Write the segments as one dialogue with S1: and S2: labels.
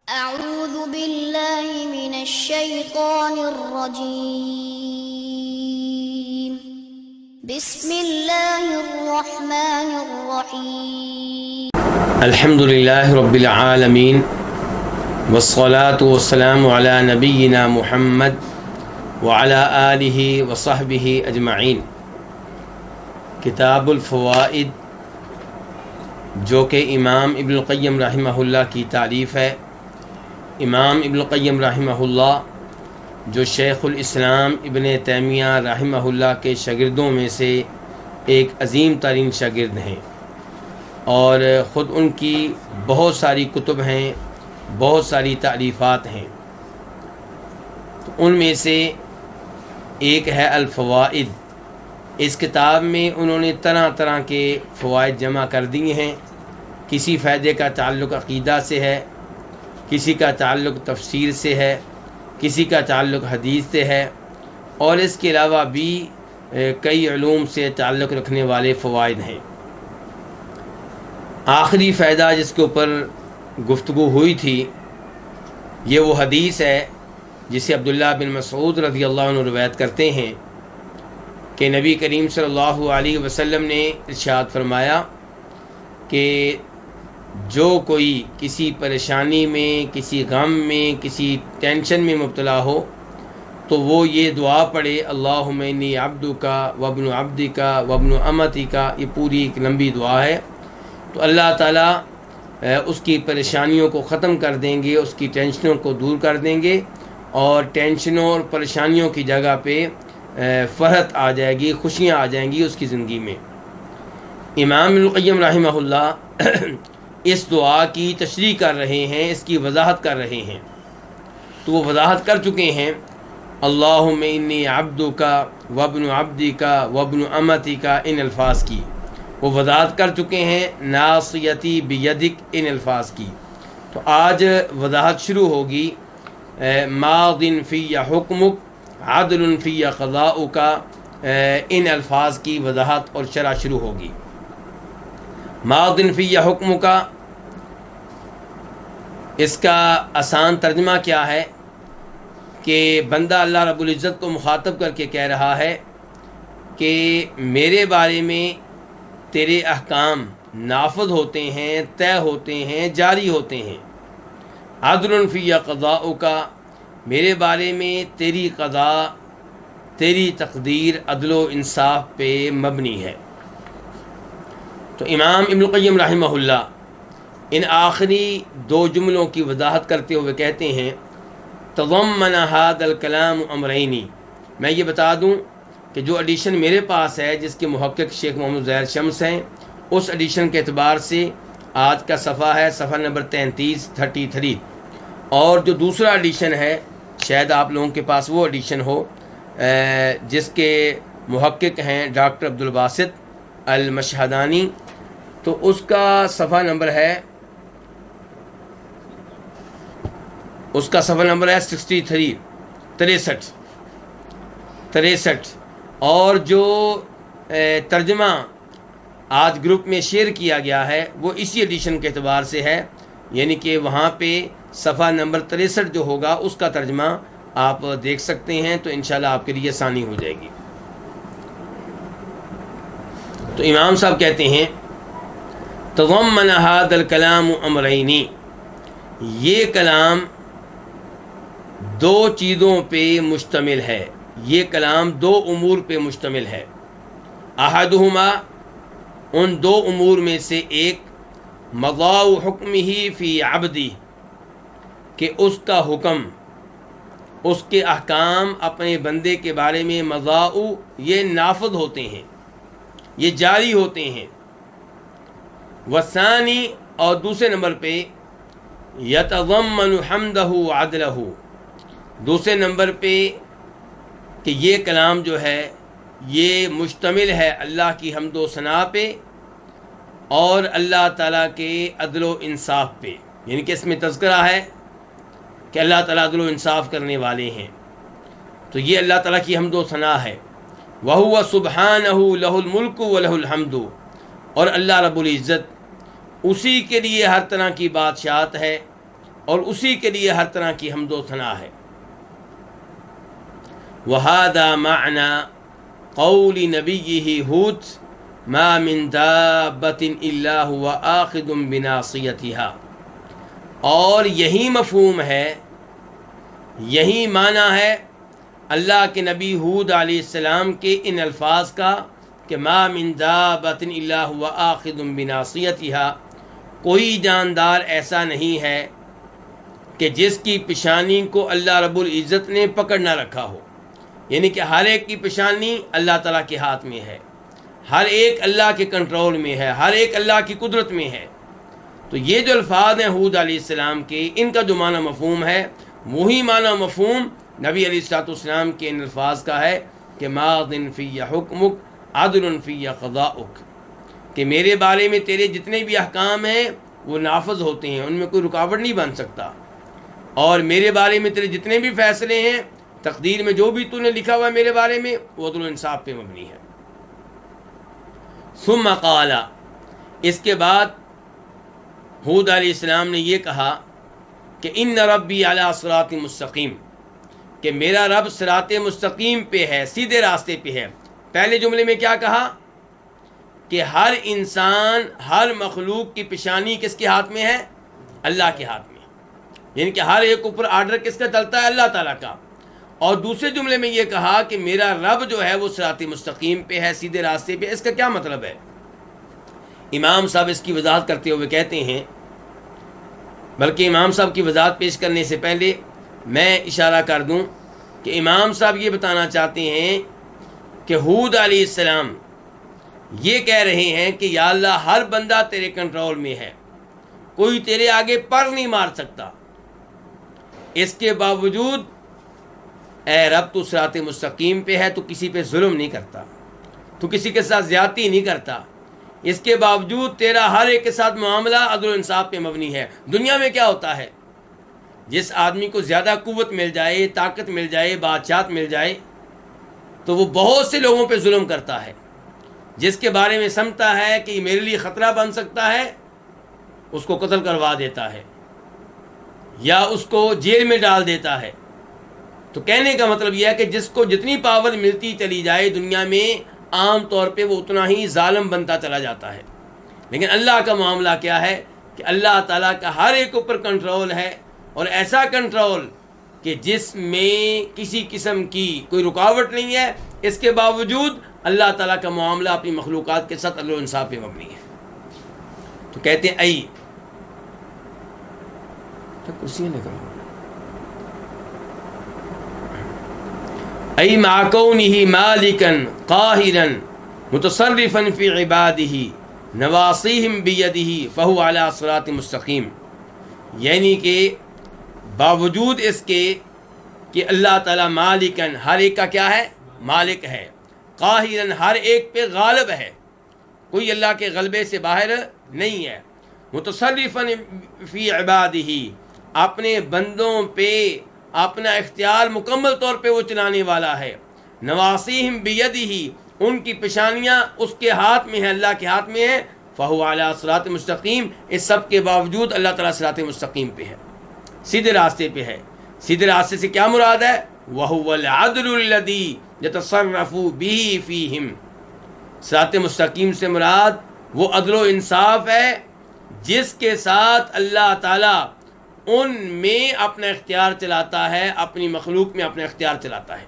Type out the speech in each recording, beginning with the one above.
S1: أعوذ بالله من الشيطان الرجيم. بسم الله الرحمن الرحيم.
S2: الحمد لله رب العالمين والصلاة والسلام على نبينا محمد وعلى آله وصحبه أجمعين. کتاب الفوائد جو کہ امام ابن القیم رحمہ اللہ کی تالیف ہے. امام ابن القیم رحمہ اللہ جو شیخ الاسلام ابن تیمیہ رحمہ اللہ کے شاگردوں میں سے ایک عظیم ترین شاگرد ہیں، اور خود ان کی بہت ساری کتب ہیں، بہت ساری تالیفات ہیں. تو ان میں سے ایک ہے الفوائد. اس کتاب میں انہوں نے طرح طرح کے فوائد جمع کر دیے ہیں. کسی فائدے کا تعلق عقیدہ سے ہے، کسی کا تعلق تفسیر سے ہے، کسی کا تعلق حدیث سے ہے، اور اس کے علاوہ بھی کئی علوم سے تعلق رکھنے والے فوائد ہیں. آخری فائدہ جس کے اوپر گفتگو ہوئی تھی یہ وہ حدیث ہے جسے عبداللہ بن مسعود رضی اللہ عنہ روایت کرتے ہیں کہ نبی کریم صلی اللہ علیہ وسلم نے ارشاد فرمایا کہ جو کوئی کسی پریشانی میں، کسی غم میں، کسی ٹینشن میں مبتلا ہو تو وہ یہ دعا پڑھے، اللہم انی عبدک وابن عبدک وابن امتک. یہ پوری ایک لمبی دعا ہے. تو اللہ تعالیٰ اس کی پریشانیوں کو ختم کر دیں گے، اس کی ٹینشنوں کو دور کر دیں گے، اور ٹینشنوں اور پریشانیوں کی جگہ پہ فرحت آ جائے گی، خوشیاں آ جائیں گی اس کی زندگی میں. امام ابن القیم رحمہ اللہ اس دعا کی تشریح کر رہے ہیں، اس کی وضاحت کر رہے ہیں. تو وہ وضاحت کر چکے ہیں اللہم انی عبدک وابن عبدک وابن امتک ان الفاظ کی. وہ وضاحت کر چکے ہیں ناصیتی بیدک ان الفاظ کی. تو آج وضاحت شروع ہوگی ماض فی حکمک عدل فی قضاؤک. ان الفاظ کی وضاحت اور شرح شروع ہوگی. ماض فی حکمک، اس کا آسان ترجمہ کیا ہے کہ بندہ اللہ رب العزت کو مخاطب کر کے کہہ رہا ہے کہ میرے بارے میں تیرے احکام نافذ ہوتے ہیں، طے ہوتے ہیں، جاری ہوتے ہیں. عدل فی قضاؤک، میرے بارے میں تیری قضا، تیری تقدیر عدل و انصاف پہ مبنی ہے. تو امام ابن القیم رحمہ اللہ ان آخری دو جملوں کی وضاحت کرتے ہوئے کہتے ہیں تضمن هذا الکلام امرین. میں یہ بتا دوں کہ جو ایڈیشن میرے پاس ہے جس کے محقق شیخ محمد ظاہر شمس ہیں، اس ایڈیشن کے اعتبار سے آج کا صفحہ ہے صفحہ نمبر 33 اور جو دوسرا ایڈیشن ہے شاید آپ لوگوں کے پاس وہ ایڈیشن ہو جس کے محقق ہیں ڈاکٹر عبدالباسط المشہدانی. تو اس کا صفحہ نمبر ہے 63. اور جو ترجمہ آج گروپ میں شیئر کیا گیا ہے وہ اسی ایڈیشن کے اعتبار سے ہے، یعنی کہ وہاں پہ صفحہ نمبر 63 جو ہوگا اس کا ترجمہ آپ دیکھ سکتے ہیں. تو انشاءاللہ آپ کے لیے آسانی ہو جائے گی. تو امام صاحب کہتے ہیں تضمن هذا الکلام امرین، یہ کلام دو چیزوں پہ مشتمل ہے، یہ کلام دو امور پہ مشتمل ہے. احدہما، ان دو امور میں سے ایک مضاء حکمہ فی عبدی، کہ اس کا حکم، اس کے احکام اپنے بندے کے بارے میں مضاء یہ نافذ ہوتے ہیں، یہ جاری ہوتے ہیں. والثانی، اور دوسرے نمبر پہ یتضمن حمدہ وعدلہ، دوسرے نمبر پہ کہ یہ کلام جو ہے یہ مشتمل ہے اللہ کی حمد و ثنا پہ اور اللہ تعالیٰ کے عدل و انصاف پہ. یعنی کہ اس میں تذکرہ ہے کہ اللہ تعالیٰ عدل و انصاف کرنے والے ہیں. تو یہ اللہ تعالیٰ کی حمد و ثنا ہے. وَهُوَ سُبْحَانَهُ لَهُ الْمُلْكُ وَلَهُ الْحَمْدُ، اور اللہ رب العزت اسی کے لیے ہر طرح کی بادشاہت ہے، اور اسی کے لیے ہر طرح کی حمد و ثنا ہے۔ وَهَذَا مَعْنَى قَوْلِ نَبِيِّهِ هُودَ مَا مِن دَابَّةٍ إِلَّا هُوَ آخِذٌ بِنَاصِيَتِهَا، اور یہی مفہوم ہے، یہی معنی ہے اللہ کے نبی ہود علیہ السلام کے ان الفاظ کا کہ ما من دابۃ الا هو آخذ بناصیتها، کوئی جاندار ایسا نہیں ہے کہ جس کی پیشانی کو اللہ رب العزت نے پکڑ نہ رکھا ہو، یعنی کہ ہر ایک کی پیشانی اللہ تعالیٰ کے ہاتھ میں ہے، ہر ایک اللہ کے کنٹرول میں ہے، ہر ایک اللہ کی قدرت میں ہے۔ تو یہ جو الفاظ ہیں ہود علیہ السلام کے، ان کا جو معنی مفہوم ہے وہی معنی مفہوم نبی علیہ الصلوۃ والسلام کے ان الفاظ کا ہے کہ ماضٍ فی حکمک عدل فی قضاؤک، کہ میرے بارے میں تیرے جتنے بھی احکام ہیں وہ نافذ ہوتے ہیں، ان میں کوئی رکاوٹ نہیں بن سکتا، اور میرے بارے میں تیرے جتنے بھی فیصلے ہیں، تقدیر میں جو بھی تو نے لکھا ہوا ہے میرے بارے میں، وہ عدل و انصاف پہ مبنی ہے۔ ثم قال، اس کے بعد ہود علیہ السلام نے یہ کہا کہ ان ربی علی صراط مستقیم، کہ میرا رب صراط مستقیم پہ ہے، سیدھے راستے پہ ہے۔ پہلے جملے میں کیا کہا کہ ہر انسان، ہر مخلوق کی پیشانی کس کے ہاتھ میں ہے؟ اللہ کے ہاتھ میں، یعنی کہ ہر ایک اوپر آرڈر کس کا چلتا ہے؟ اللہ تعالیٰ کا۔ اور دوسرے جملے میں یہ کہا کہ میرا رب جو ہے وہ صراط مستقیم پہ ہے، سیدھے راستے پہ۔ اس کا کیا مطلب ہے؟ امام صاحب اس کی وضاحت کرتے ہوئے کہتے ہیں، بلکہ امام صاحب کی وضاحت پیش کرنے سے پہلے میں اشارہ کر دوں کہ امام صاحب یہ بتانا چاہتے ہیں کہ ہود علیہ السلام یہ کہہ رہے ہیں کہ یا اللہ ہر بندہ تیرے کنٹرول میں ہے، کوئی تیرے آگے پر نہیں مار سکتا، اس کے باوجود اے رب تو صراط مستقیم پہ ہے، تو کسی پہ ظلم نہیں کرتا، تو کسی کے ساتھ زیادتی نہیں کرتا، اس کے باوجود تیرا ہر ایک کے ساتھ معاملہ عدل و انصاف پہ مبنی ہے۔ دنیا میں کیا ہوتا ہے، جس آدمی کو زیادہ قوت مل جائے، طاقت مل جائے، بادشاہت مل جائے، تو وہ بہت سے لوگوں پہ ظلم کرتا ہے، جس کے بارے میں سمجھتا ہے کہ یہ میرے لیے خطرہ بن سکتا ہے، اس کو قتل کروا دیتا ہے یا اس کو جیل میں ڈال دیتا ہے۔ تو کہنے کا مطلب یہ ہے کہ جس کو جتنی پاور ملتی چلی جائے دنیا میں، عام طور پہ وہ اتنا ہی ظالم بنتا چلا جاتا ہے۔ لیکن اللہ کا معاملہ کیا ہے کہ اللہ تعالیٰ کا ہر ایک اوپر کنٹرول ہے، اور ایسا کنٹرول کہ جس میں کسی قسم کی کوئی رکاوٹ نہیں ہے، اس کے باوجود اللہ تعالیٰ کا معاملہ اپنی مخلوقات کے ساتھ عدل و انصاف پہ مبنی ہے۔ تو کہتے ہیں کرسیاں لے کر ای مع کونہ مالکا قاہرا متصرفا فی عبادہ نواصیہم بیدہ فہو علی صراط مستقیم، یعنی کہ باوجود اس کے کہ اللہ تعالیٰ مالکن ہر ایک کا کیا ہے؟ مالک ہے، قاہرن ہر ایک پہ غالب ہے، کوئی اللہ کے غلبے سے باہر نہیں ہے، متصرفا فی عبادہ اپنے بندوں پہ اپنا اختیار مکمل طور پہ وہ چلانے والا ہے، نواصیہم بیدہ ان کی پیشانیاں اس کے ہاتھ میں ہیں، اللہ کے ہاتھ میں ہیں، فہو علی صراط مستقیم، اس سب کے باوجود اللہ تعالیٰ صراط مستقیم پہ ہے، سیدھے راستے پہ ہے۔ سیدھے راستے سے کیا مراد ہے؟ وَهُوَ الْعَدْلُ الَّذِي يَتَصَرَّفُ بِهِ فِيهِمْ، صراط مستقیم سے مراد وہ عدل و انصاف ہے جس کے ساتھ اللہ تعالیٰ ان میں اپنا اختیار چلاتا ہے، اپنی مخلوق میں اپنا اختیار چلاتا ہے۔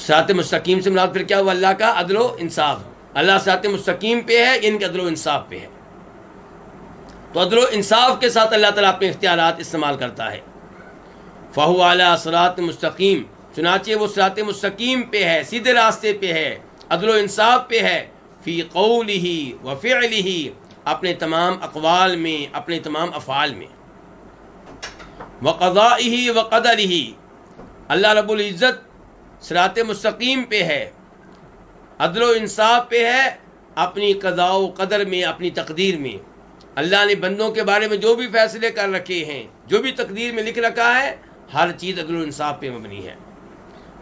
S2: صراط مستقیم سے مراد پھر کیا ہوا؟ اللہ کا عدل و انصاف۔ اللہ صراط مستقیم پہ ہے، ان کے عدل و انصاف پہ ہے، تو عدل و انصاف کے ساتھ اللہ تعالیٰ اپنے اختیارات استعمال کرتا ہے۔ فہو علی صراط مستقیم، چنانچہ وہ صراط مستقیم پہ ہے، سیدھے راستے پہ ہے، عدل و انصاف پہ ہے، فی قولہ و فعلہ، اپنے تمام اقوال میں، اپنے تمام افعال میں، وقضائہ وقدرہ، اللہ رب العزت صراط مستقیم پہ ہے، عدل و انصاف پہ ہے، اپنی قضاء و قدر میں، اپنی تقدیر میں۔ اللہ نے بندوں کے بارے میں جو بھی فیصلے کر رکھے ہیں، جو بھی تقدیر میں لکھ رکھا ہے، ہر چیز عدل و انصاف پہ مبنی ہے۔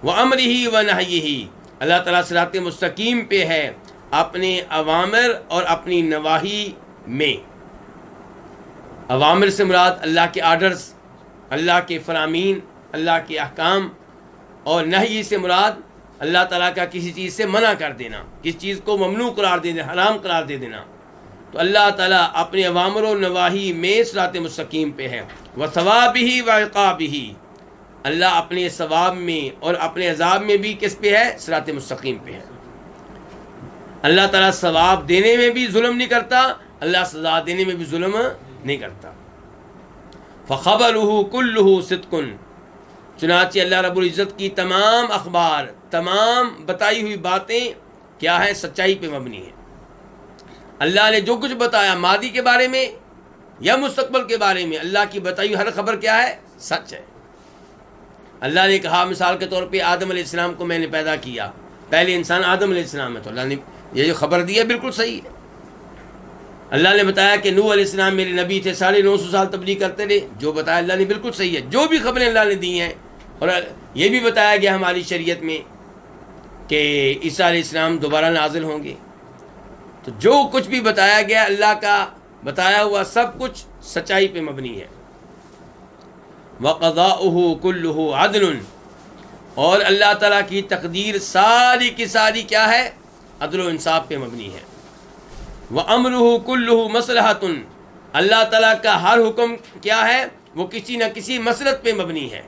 S2: وَأَمْرِهِ وَنَهْيِهِ، اللہ تعالیٰ صراط مستقیم پہ ہے اپنے اوامر اور اپنی نواہی میں۔ اوامر سے مراد اللہ کے آرڈرز، اللہ کے فرامین، اللہ کے احکام، اور نہی سے مراد اللہ تعالیٰ کا کسی چیز سے منع کر دینا، کسی چیز کو ممنوع قرار دے دینا، حرام قرار دے دینا۔ تو اللہ تعالیٰ اپنے اوامر و نواہی میں صراط مستقیم پہ ہے۔ وثوابہ وعقابہ، اللہ اپنے ثواب میں اور اپنے عذاب میں بھی کس پہ ہے؟ صراط مستقیم پہ ہے۔ اللہ تعالیٰ ثواب دینے میں بھی ظلم نہیں کرتا، اللہ سزا دینے میں بھی ظلم نہیں کرتا۔ فخبرہ کلہ صدق، چنانچہ اللہ رب العزت کی تمام اخبار، تمام بتائی ہوئی باتیں کیا ہے؟ سچائی پہ مبنی ہے۔ اللہ نے جو کچھ بتایا ماضی کے بارے میں یا مستقبل کے بارے میں، اللہ کی بتائی ہوئی ہر خبر کیا ہے؟ سچ ہے۔ اللہ نے کہا مثال کے طور پہ آدم علیہ السلام کو میں نے پیدا کیا، پہلے انسان آدم علیہ السلام ہے، تو اللہ نے یہ جو خبر دی ہے بالکل صحیح ہے۔ اللہ نے بتایا کہ نوح علیہ السلام میرے نبی تھے، 950 سال تبلیغ کرتے رہے، جو بتایا اللہ نے بالکل صحیح ہے۔ جو بھی خبریں اللہ نے دی ہیں، اور یہ بھی بتایا گیا ہماری شریعت میں کہ عیسیٰ علیہ السلام دوبارہ نازل ہوں گے، تو جو کچھ بھی بتایا گیا اللہ کا بتایا ہوا سب کچھ سچائی پہ مبنی ہے۔ وَقَضَاؤُهُ كُلُّهُ عَدْلٌ، اور اللہ تعالیٰ کی تقدیر ساری کی ساری کیا ہے؟ عدل و انصاف پہ مبنی ہے۔ وَأَمْرُهُ كُلُّهُ مَصْلَحَةٌ، اللہ تعالیٰ کا ہر حکم کیا ہے؟ وہ کسی نہ کسی مصلحت پہ مبنی ہے۔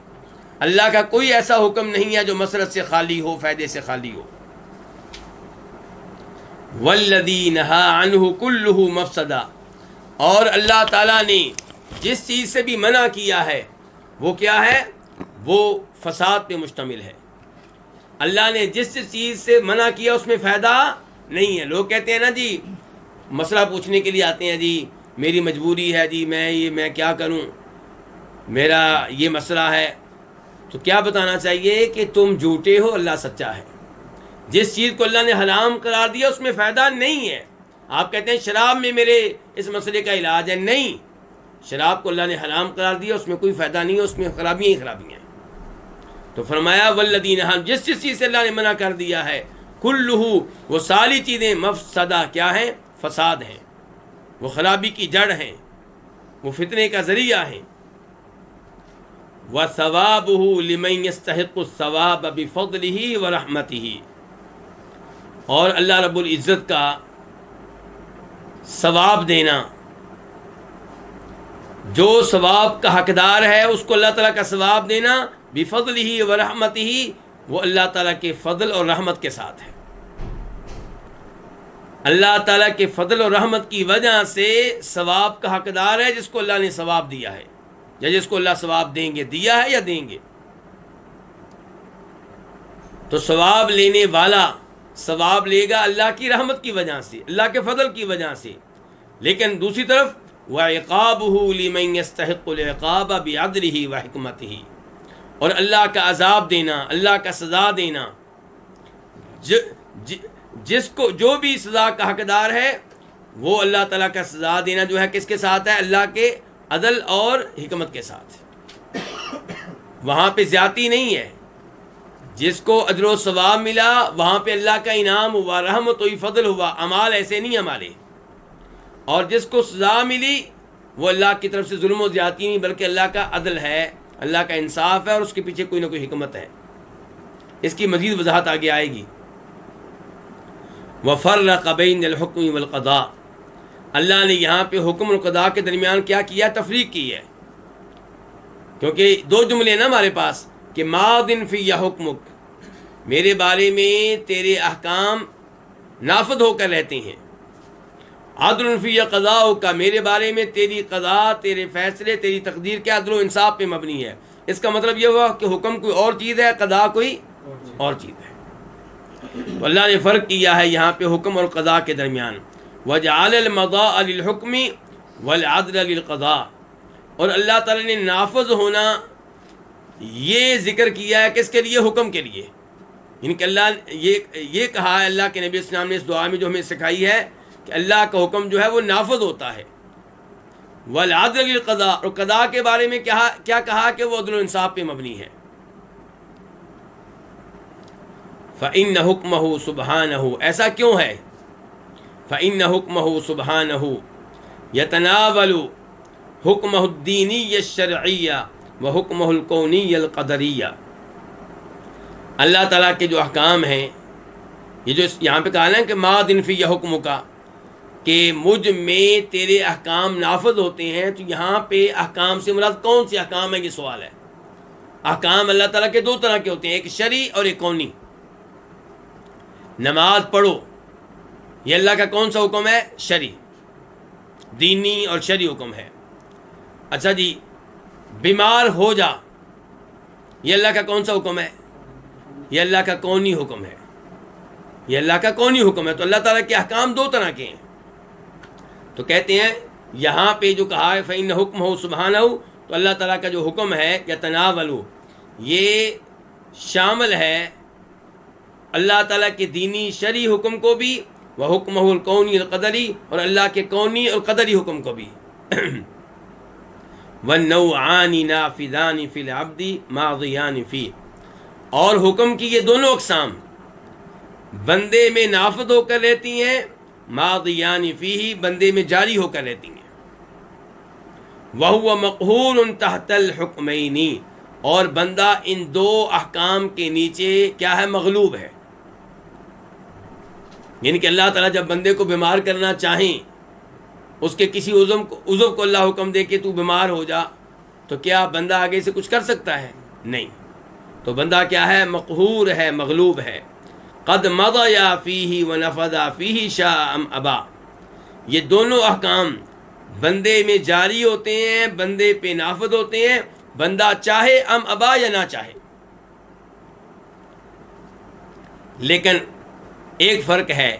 S2: اللہ کا کوئی ایسا حکم نہیں ہے جو مصلحت سے خالی ہو، فائدے سے خالی ہو۔ وَالَّذِي نَهَى عَنْهُ كُلُّهُ مَفْسَدَةٌ، اور اللہ تعالیٰ نے جس چیز سے بھی منع کیا ہے وہ کیا ہے؟ وہ فساد پہ مشتمل ہے۔ اللہ نے جس چیز سے منع کیا اس میں فائدہ نہیں ہے۔ لوگ کہتے ہیں نا جی، مسئلہ پوچھنے کے لیے آتے ہیں، جی میری مجبوری ہے، جی میں کیا کروں، میرا یہ مسئلہ ہے، تو کیا بتانا چاہیے کہ تم جھوٹے ہو، اللہ سچا ہے۔ جس چیز کو اللہ نے حرام قرار دیا اس میں فائدہ نہیں ہے۔ آپ کہتے ہیں شراب میں میرے اس مسئلے کا علاج ہے، نہیں، شراب کو اللہ نے حرام قرار دیا، اس میں کوئی فائدہ نہیں ہے، اس میں خرابیاں ہی خرابیاں ہیں۔ تو فرمایا والذین، جس چیز سے اللہ نے منع کر دیا ہے، کلہ، وہ ساری چیزیں مفسدہ کیا ہیں؟ فساد ہیں، وہ خرابی کی جڑ ہیں، وہ فتنے کا ذریعہ ہیں۔ وَثَوَابُهُ لِمَنْ يَسْتَحِقُّ الثَّوَابَ بِفَضْلِهِ وَرَحْمَتِهِ، اور اللہ رب العزت کا ثواب دینا، جو ثواب کا حقدار ہے اس کو اللہ تعالیٰ کا ثواب دینا، بِفَضْلِهِ وَرَحْمَتِهِ، وہ اللہ تعالیٰ کے فضل اور رحمت کے ساتھ ہے۔ اللہ تعالیٰ کے فضل اور رحمت کی وجہ سے ثواب کا حقدار ہے جس کو اللہ نے ثواب دیا ہے، یا جس کو اللہ ثواب دیں گے، دیا ہے یا دیں گے۔ تو ثواب لینے والا ثواب لے گا اللہ کی رحمت کی وجہ سے، اللہ کے فضل کی وجہ سے، لیکن دوسری طرف وَعِقَابُهُ لِمَنْ يَسْتَحِقُّ الْعِقَابَ بِعَدْلِهِ وَحِكْمَتِهِ، اور اللہ کا عذاب دینا، اللہ کا سزا دینا، جس کو جو بھی سزا کا حقدار ہے وہ اللہ تعالیٰ کا سزا دینا جو ہے کس کے ساتھ ہے؟ اللہ کے عدل اور حکمت کے ساتھ۔ وہاں پہ زیادتی نہیں ہے، جس کو اجر و ثواب ملا وہاں پہ اللہ کا انعام ہوا، رحمت ہوئی، فضل ہوا، اعمال ایسے نہیں ہمارے۔ اور جس کو سزا ملی وہ اللہ کی طرف سے ظلم و زیادتی نہیں، بلکہ اللہ کا عدل ہے، اللہ کا انصاف ہے، اور اس کے پیچھے کوئی نہ کوئی حکمت ہے۔ اس کی مزید وضاحت آگے آئے گی۔ وَفَرَّقَ بَيْنَ الْحُكْمِ وَالْقَضَاءِ، اللہ نے یہاں پہ حکم اور قضاء کے درمیان کیا کیا؟ تفریق کی ہے، کیونکہ دو جملے نا ہمارے پاس کہ ماضٍ فِي حُکْمُک، میرے بارے میں تیرے احکام نافذ ہو کر رہتے ہیں، عدل فی قضاءک، میرے بارے میں تیری قضا، تیرے فیصلے، تیری تقدیر کے عدل و انصاف پہ مبنی ہے۔ اس کا مطلب یہ ہوا کہ حکم کوئی اور چیز ہے، قضا کوئی اور چیز ہے۔ تو اللہ نے فرق کیا ہے یہاں پہ حکم اور قضا کے درمیان۔ وَجَعَلَ الْمَضَاءَ لِلْحُكْمِ وَالْعَدْلَ لِلْقَضَاءِ، اور اللہ تعالیٰ نے نافذ ہونا یہ ذکر کیا ہے کس کے لیے؟ حکم کے لیے، یعنی کہ اللہ یہ کہا ہے، اللہ کے نبی اسلام نے اس دعا میں جو ہمیں سکھائی ہے کہ اللہ کا حکم جو ہے وہ نافذ ہوتا ہے۔ وَالْعَدْلَ لِلْقَضَاءِ، اور قضاء کے بارے میں کیا کہا کہ وہ عدل و انصاف پہ مبنی ہے۔ فَإِنَّ حُكْمَهُ سُبْحَانَهُ، ایسا کیوں ہے؟ فَإِنَّ حُكْمَهُ سُبْحَانَهُ يَتَنَاوَلُ حکمہ الدینی الشرعیہ و حکمہ الکونی القدریہ. اللہ تعالیٰ کے جو احکام ہیں، یہ جو یہاں پہ کہا ہے کہ ماضٍ فی حکم کا، کہ مجھ میں تیرے احکام نافذ ہوتے ہیں، تو یہاں پہ احکام سے مراد کون سے احکام ہے، یہ سوال ہے. احکام اللہ تعالیٰ کے دو طرح کے ہوتے ہیں، ایک شرعی اور ایک کونی. نماز پڑھو، یہ اللہ کا کون سا حکم ہے؟ شرعی، دینی اور شرعی حکم ہے. اچھا جی، بیمار ہو جا، یہ اللہ کا کون سا حکم ہے؟ یہ اللہ کا کونی حکم ہے. یہ اللہ کا کونی حکم ہے. تو اللہ تعالیٰ کے احکام دو طرح کے ہیں. تو کہتے ہیں یہاں پہ جو کہا ہے فَإِنَّ حُکْمَهُ سُبْحَانَهُ، تو اللہ تعالیٰ کا جو حکم ہے یتناولو، یہ شامل ہے اللہ تعالیٰ کے دینی شرعی حکم کو بھی، وحکمہ الکونی القدری، اور اللہ کے کونی اور قدری حکم کو بھی. وَالنَّوْعَانِ نَافِذَانِ فِي الْعَبْدِ مَاضِيَانِ فِيهِ، اور حکم کی یہ دونوں اقسام بندے میں نافذ ہو کر رہتی ہیں، ماضیان فیہ، بندے میں جاری ہو کر رہتی ہیں. وَهُوَ مَقْهُورٌ تَحْتَ الْحُکْمَيْنِ، اور بندہ ان دو احکام کے نیچے کیا ہے؟ مغلوب ہے. یعنی کہ اللہ تعالیٰ جب بندے کو بیمار کرنا چاہیں، اس کے کسی عضو کو اللہ حکم دے کہ تو بیمار ہو جا، تو کیا بندہ آگے سے کچھ کر سکتا ہے؟ نہیں. تو بندہ کیا ہے؟ مقہور ہے، مغلوب ہے. قد مضی فیہ ونفذ فیہ شاء ام ابا، یہ دونوں احکام بندے میں جاری ہوتے ہیں، بندے پہ نافذ ہوتے ہیں، بندہ چاہے ام ابا یا نہ چاہے. لیکن ایک فرق ہے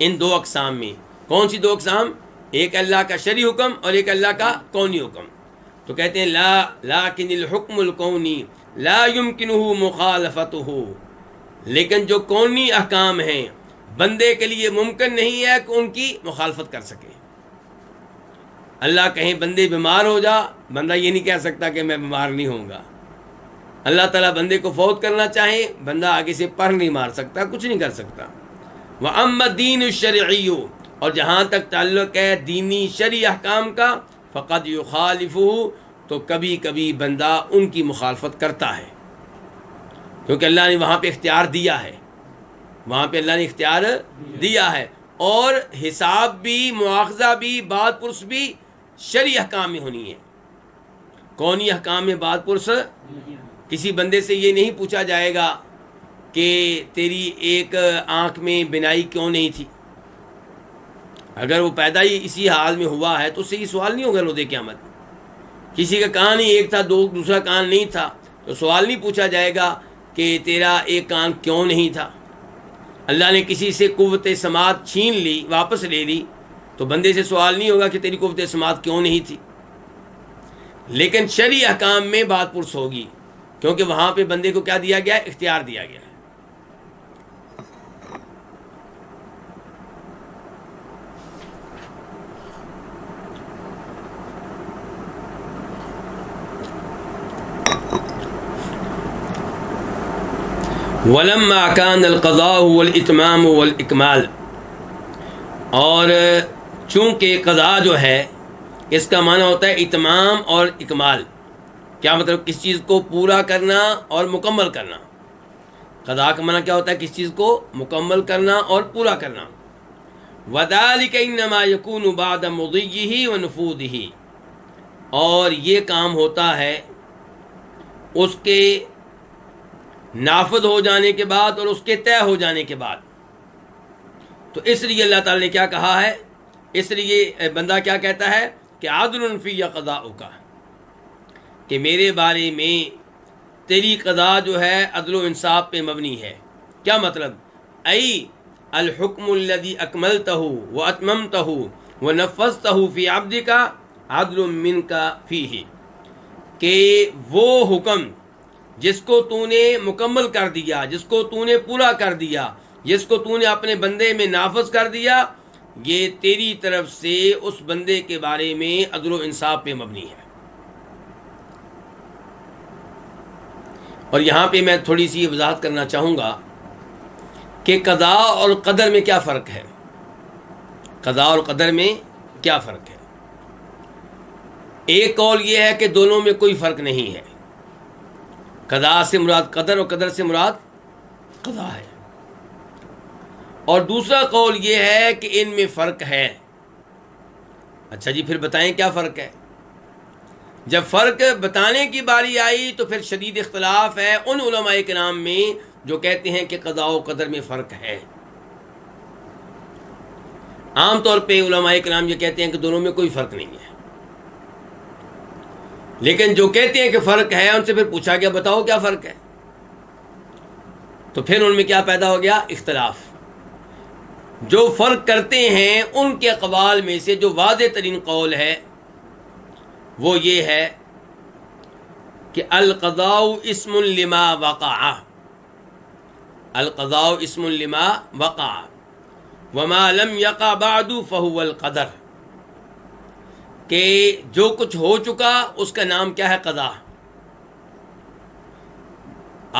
S2: ان دو اقسام میں. کون سی دو اقسام؟ ایک اللہ کا شرعی حکم اور ایک اللہ کا کونی حکم. تو کہتے ہیں لیکن الحکم الکونی لا یمکنہ مخالفتہ، لیکن جو کونی احکام ہیں بندے کے لیے ممکن نہیں ہے کہ ان کی مخالفت کر سکے. اللہ کہیں بندے بیمار ہو جا، بندہ یہ نہیں کہہ سکتا کہ میں بیمار نہیں ہوں گا. اللہ تعالیٰ بندے کو فوت کرنا چاہے، بندہ آگے سے پر نہیں مار سکتا، کچھ نہیں کر سکتا. وَأَمَّا الدِّينُ الشَّرْعِيُّ، اور جہاں تک تعلق ہے دینی شرعی احکام کا، فقد يُخَالِفُهُ، تو کبھی کبھی بندہ ان کی مخالفت کرتا ہے، کیونکہ اللہ نے وہاں پہ اختیار دیا ہے، وہاں پہ اللہ نے اختیار دیا ہے. اور حساب بھی، مواخذہ بھی، بات پرس بھی شرعی احکام میں ہونی ہے. کونی احکام میں بات پرس، کسی بندے سے یہ نہیں پوچھا جائے گا کہ تیری ایک آنکھ میں بینائی کیوں نہیں تھی. اگر وہ پیدا ہی اسی حال میں ہوا ہے تو اس سے یہ سوال نہیں ہوگا روز قیامت. کسی کا کان ہی ایک تھا، دوسرا کان نہیں تھا، تو سوال نہیں پوچھا جائے گا کہ تیرا ایک کان کیوں نہیں تھا. اللہ نے کسی سے قوت سماعت چھین لی، واپس لے لی، تو بندے سے سوال نہیں ہوگا کہ تیری قوت سماعت کیوں نہیں تھی. لیکن شرعی احکام میں بات پرس ہوگی، کیونکہ وہاں پہ بندے کو کیا دیا گیا ہے؟ اختیار دیا گیا ہے. وَلَمَّا كَانَ الْقَضَاءُ وَالْإِتْمَامُ وَالْإِكْمَالُ، اور چونکہ قضاء جو ہے اس کا معنی ہوتا ہے اتمام اور اکمال. کیا مطلب؟ کس چیز کو پورا کرنا اور مکمل کرنا. قضاء کا معنی کیا ہوتا ہے؟ کس چیز کو مکمل کرنا اور پورا کرنا. وَذَلِكَ إِنَّمَا يَكُونُ بَعْدَ مُضِيِّهِ وَنُفُوذِهِ، اور یہ کام ہوتا ہے اس کے نافذ ہو جانے کے بعد اور اس کے طے ہو جانے کے بعد. تو اس لیے اللہ تعالی نے کیا کہا ہے؟ اس لیے بندہ کیا کہتا ہے کہ عدل فی قضاؤک، کہ میرے بارے میں تیری قضا جو ہے عدل و انصاف پہ مبنی ہے. کیا مطلب؟ ای الحکم الذی اکملتہ واتممتہ ونفذتہ فی عبدک عدل منک فیہ، کہ وہ حکم جس کو تو نے مکمل کر دیا، جس کو تو نے پورا کر دیا، جس کو تو نے اپنے بندے میں نافذ کر دیا، یہ تیری طرف سے اس بندے کے بارے میں عدل و انصاف پہ مبنی ہے. اور یہاں پہ میں تھوڑی سی وضاحت کرنا چاہوں گا کہ قضاء اور قدر میں کیا فرق ہے. قضاء اور قدر میں کیا فرق ہے؟ ایک قول یہ ہے کہ دونوں میں کوئی فرق نہیں ہے، قضاء سے مراد قدر اور قدر سے مراد قضاء ہے، اور دوسرا قول یہ ہے کہ ان میں فرق ہے۔ اچھا جی، پھر بتائیں کیا فرق ہے؟ جب فرق بتانے کی باری آئی تو پھر شدید اختلاف ہے ان علماء کرام میں جو کہتے ہیں کہ قضاء و قدر میں فرق ہے۔ عام طور پہ علماء کرام یہ کہتے ہیں کہ دونوں میں کوئی فرق نہیں ہے، لیکن جو کہتے ہیں کہ فرق ہے ان سے پھر پوچھا گیا بتاؤ کیا فرق ہے، تو پھر ان میں کیا پیدا ہو گیا؟ اختلاف۔ جو فرق کرتے ہیں ان کے اقوال میں سے جو واضح ترین قول ہے وہ یہ ہے کہ القضاء اسم لما وقع، القضاء اسم لما وقع وما لم یقع بعد فهو القدر، کہ جو کچھ ہو چکا اس کا نام کیا ہے؟ قضاء۔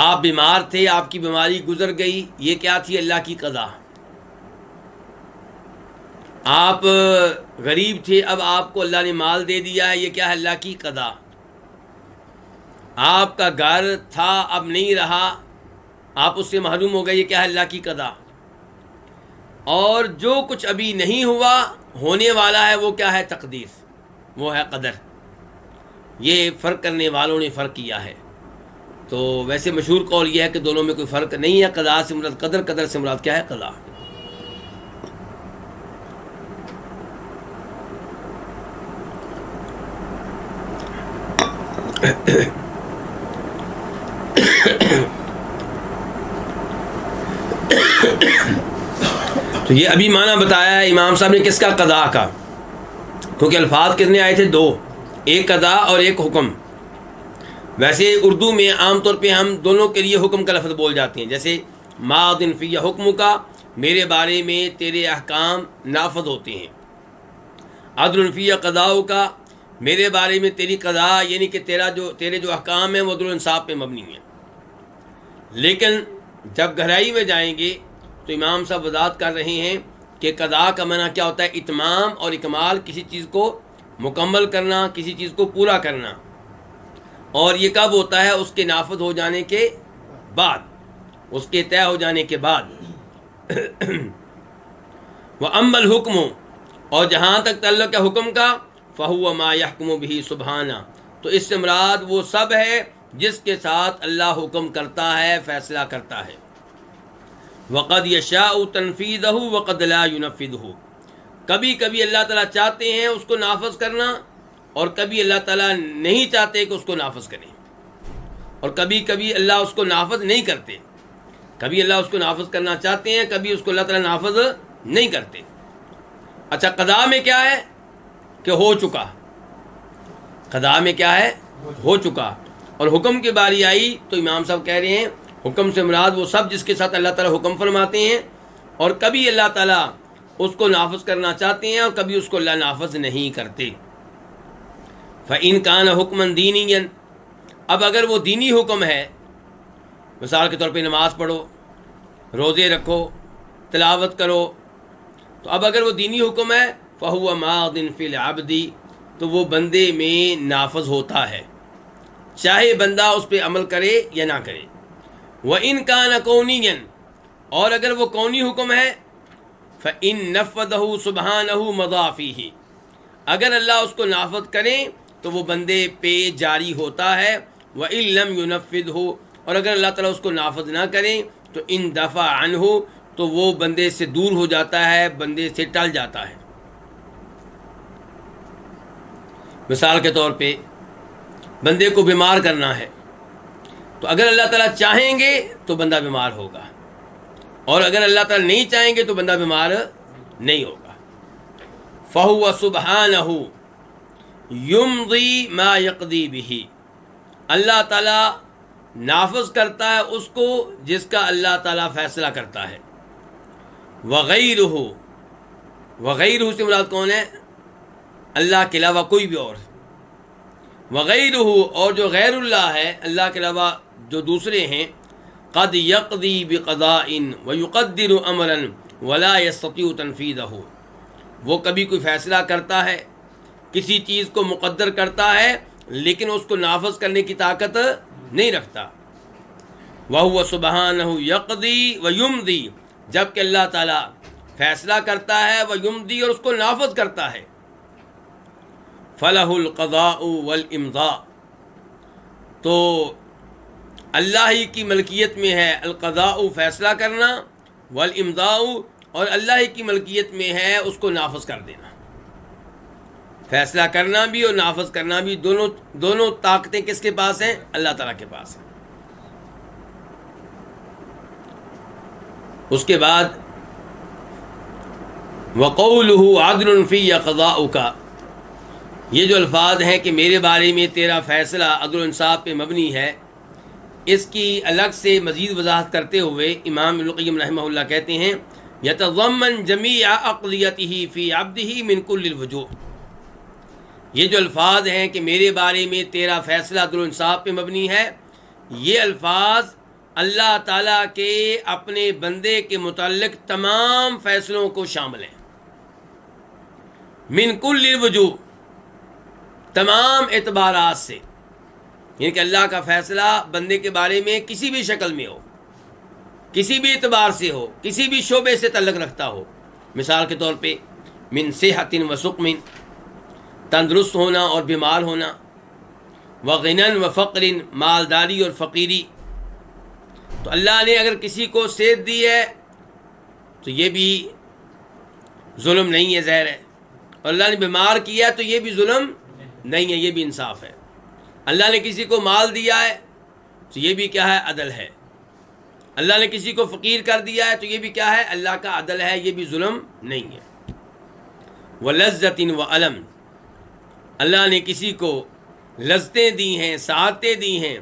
S2: آپ بیمار تھے، آپ کی بیماری گزر گئی، یہ کیا تھی؟ اللہ کی قضاء۔ آپ غریب تھے، اب آپ کو اللہ نے مال دے دیا ہے، یہ کیا ہے؟ اللہ کی قضاء۔ آپ کا گھر تھا اب نہیں رہا، آپ اس سے محروم ہو گئے، یہ کیا ہے؟ اللہ کی قضاء۔ اور جو کچھ ابھی نہیں ہوا، ہونے والا ہے، وہ کیا ہے؟ تقدیر، وہ ہے قدر۔ یہ فرق کرنے والوں نے فرق کیا ہے۔ تو ویسے مشہور قول یہ ہے کہ دونوں میں کوئی فرق نہیں ہے، قضاء سے مراد قدر، قدر سے مراد کیا ہے؟ قضاء۔ تو یہ ابھی معنی بتایا ہے امام صاحب نے کس کا؟ قضاء کا، کیونکہ الفاظ کتنے آئے تھے؟ دو، ایک قضاء اور ایک حکم۔ ویسے اردو میں عام طور پہ ہم دونوں کے لیے حکم کا لفظ بول جاتے ہیں، جیسے ماضٍ فی حکم کا، میرے بارے میں تیرے احکام نافذ ہوتے ہیں، عدل فی قضاء کا، میرے بارے میں تیری قضاء یعنی کہ تیرے جو احکام ہیں وہ عدل و انصاف پہ مبنی ہیں۔ لیکن جب گہرائی میں جائیں گے تو امام صاحب وضاحت کر رہے ہیں کہ قضاء کا معنی کیا ہوتا ہے؟ اتمام اور اکمال، کسی چیز کو مکمل کرنا، کسی چیز کو پورا کرنا، اور یہ کب ہوتا ہے؟ اس کے نافذ ہو جانے کے بعد، اس کے طے ہو جانے کے بعد۔ وَأَمَّا الْحُكْمُ، اور جہاں تک تعلق ہے حکم کا، فَهُوَ مَا يَحْكُمُ بِهِ سُبْحَانَهُ، تو اس سے مراد وہ سب ہے جس کے ساتھ اللہ حکم کرتا ہے، فیصلہ کرتا ہے۔ وَقَدْ يَشَاءُ تَنْفِيذَهُ وَقَدْ لَا يُنَفِّذُهُ، کبھی کبھی اللہ تعالیٰ چاہتے ہیں اس کو نافذ کرنا، اور کبھی اللہ تعالیٰ نہیں چاہتے کہ اس کو نافذ کریں، اور کبھی کبھی اللہ اس کو نافذ نہیں کرتے، کبھی اللہ اس کو نافذ کرنا چاہتے ہیں، کبھی اس کو اللہ تعالیٰ نافذ نہیں کرتے۔ اچھا، قضاء میں کیا ہے؟ کہ ہو چکا، قضاء میں کیا ہے؟ ہو چکا۔ اور حکم کی باری آئی تو امام صاحب کہہ رہے ہیں حکم سے مراد وہ سب جس کے ساتھ اللہ تعالیٰ حکم فرماتے ہیں، اور کبھی اللہ تعالیٰ اس کو نافذ کرنا چاہتے ہیں اور کبھی اس کو اللہ نافذ نہیں کرتے۔ فَإِنْ كَانَ حُكْمًا دِينِيًّا، اب اگر وہ دینی حکم ہے، مثال کے طور پہ نماز پڑھو، روزے رکھو، تلاوت کرو، تو اب اگر وہ دینی حکم ہے فَهُوَ مَاضٍ فِي الْعَبْدِ، تو وہ بندے میں نافذ ہوتا ہے، چاہے بندہ اس پہ عمل کرے یا نہ کرے۔ وَإِنْ كَانَ كَوْنِيًّا، اور اگر وہ کونی حکم ہے، فَإِنْ نَفَّذَهُ سُبْحَانَهُ مَضَىٰ فِيهِ، اگر اللہ اس کو نافذ کرے تو وہ بندے پہ جاری ہوتا ہے۔ وَإِن لَّمْ يُنَفِّذْهُ، اور اگر اللہ تعالیٰ اس کو نافذ نہ کرے تو ان دفع عنہ، تو وہ بندے سے دور ہو جاتا ہے، بندے سے ٹل جاتا ہے۔ مثال کے طور پہ بندے کو بیمار کرنا ہے، تو اگر اللہ تعالیٰ چاہیں گے تو بندہ بیمار ہوگا، اور اگر اللہ تعالیٰ نہیں چاہیں گے تو بندہ بیمار نہیں ہوگا۔ فَهُوَ سُبْحَانَهُ يُمْضِي مَا يَقْضِي بِهِ، اللہ تعالیٰ نافذ کرتا ہے اس کو جس کا اللہ تعالیٰ فیصلہ کرتا ہے۔ وغیرہ سے مراد کون ہے؟ اللہ کے علاوہ کوئی بھی اور۔ وغیرہ، اور جو غیر اللہ ہے، اللہ کے علاوہ جو دوسرے ہیں، قد یقضی بقضاء ویقدر امرا ولا یستطیع تنفیذہ، وہ کبھی کوئی فیصلہ کرتا ہے، کسی چیز کو مقدر کرتا ہے لیکن اس کو نافذ کرنے کی طاقت نہیں رکھتا. وَهُوَ سُبْحَانَهُ يَقْضِي وَيُمْضِي، جبکہ اللہ تعالیٰ فیصلہ کرتا ہے وَيُمْضِي، اور اس کو نافذ کرتا ہے. فَلَهُ الْقَضَاءُ وَالْإِمْضَاءُ، تو اللہ ہی کی ملکیت میں ہے القضاء فیصلہ کرنا، والامضاء اور اللہ ہی کی ملکیت میں ہے اس کو نافذ کر دینا. فیصلہ کرنا بھی اور نافذ کرنا بھی دونوں طاقتیں کس کے پاس ہیں؟ اللہ تعالیٰ کے پاس ہیں. اس کے بعد وَقَوْلُهُ عَدْلٌ فِيَّ قَضَاؤُكَ، یہ جو الفاظ ہیں کہ میرے بارے میں تیرا فیصلہ عدل و انصاف پہ مبنی ہے، اس کی الگ سے مزید وضاحت کرتے ہوئے امام ابن القیم رحمہ اللہ کہتے ہیں یتضمن جمیع اقضیتہ فی عبدہ من کل الوجوہ، یہ جو الفاظ ہیں کہ میرے بارے میں تیرا فیصلہ عدل و انصاف پہ مبنی ہے، یہ الفاظ اللہ تعالیٰ کے اپنے بندے کے متعلق تمام فیصلوں کو شامل ہیں. من کل الوجوہ، تمام اعتبارات سے، یعنی کہ اللہ کا فیصلہ بندے کے بارے میں کسی بھی شکل میں ہو، کسی بھی اعتبار سے ہو، کسی بھی شعبے سے تعلق رکھتا ہو. مثال کے طور پہ من صحت و سقم، تندرست ہونا اور بیمار ہونا، وغنن و فقر، مالداری اور فقیری. تو اللہ نے اگر کسی کو صحت دی ہے تو یہ بھی ظلم نہیں ہے، ظاہر ہے، اور اللہ نے بیمار کیا تو یہ بھی ظلم نہیں ہے، یہ بھی انصاف ہے. اللہ نے کسی کو مال دیا ہے تو یہ بھی کیا ہے؟ عدل ہے. اللہ نے کسی کو فقیر کر دیا ہے تو یہ بھی کیا ہے؟ اللہ کا عدل ہے، یہ بھی ظلم نہیں ہے. وَلَذَّةٍ وَأَلَمٍ، اللہ نے کسی کو لذتیں دی ہیں، سعادتیں دی ہیں،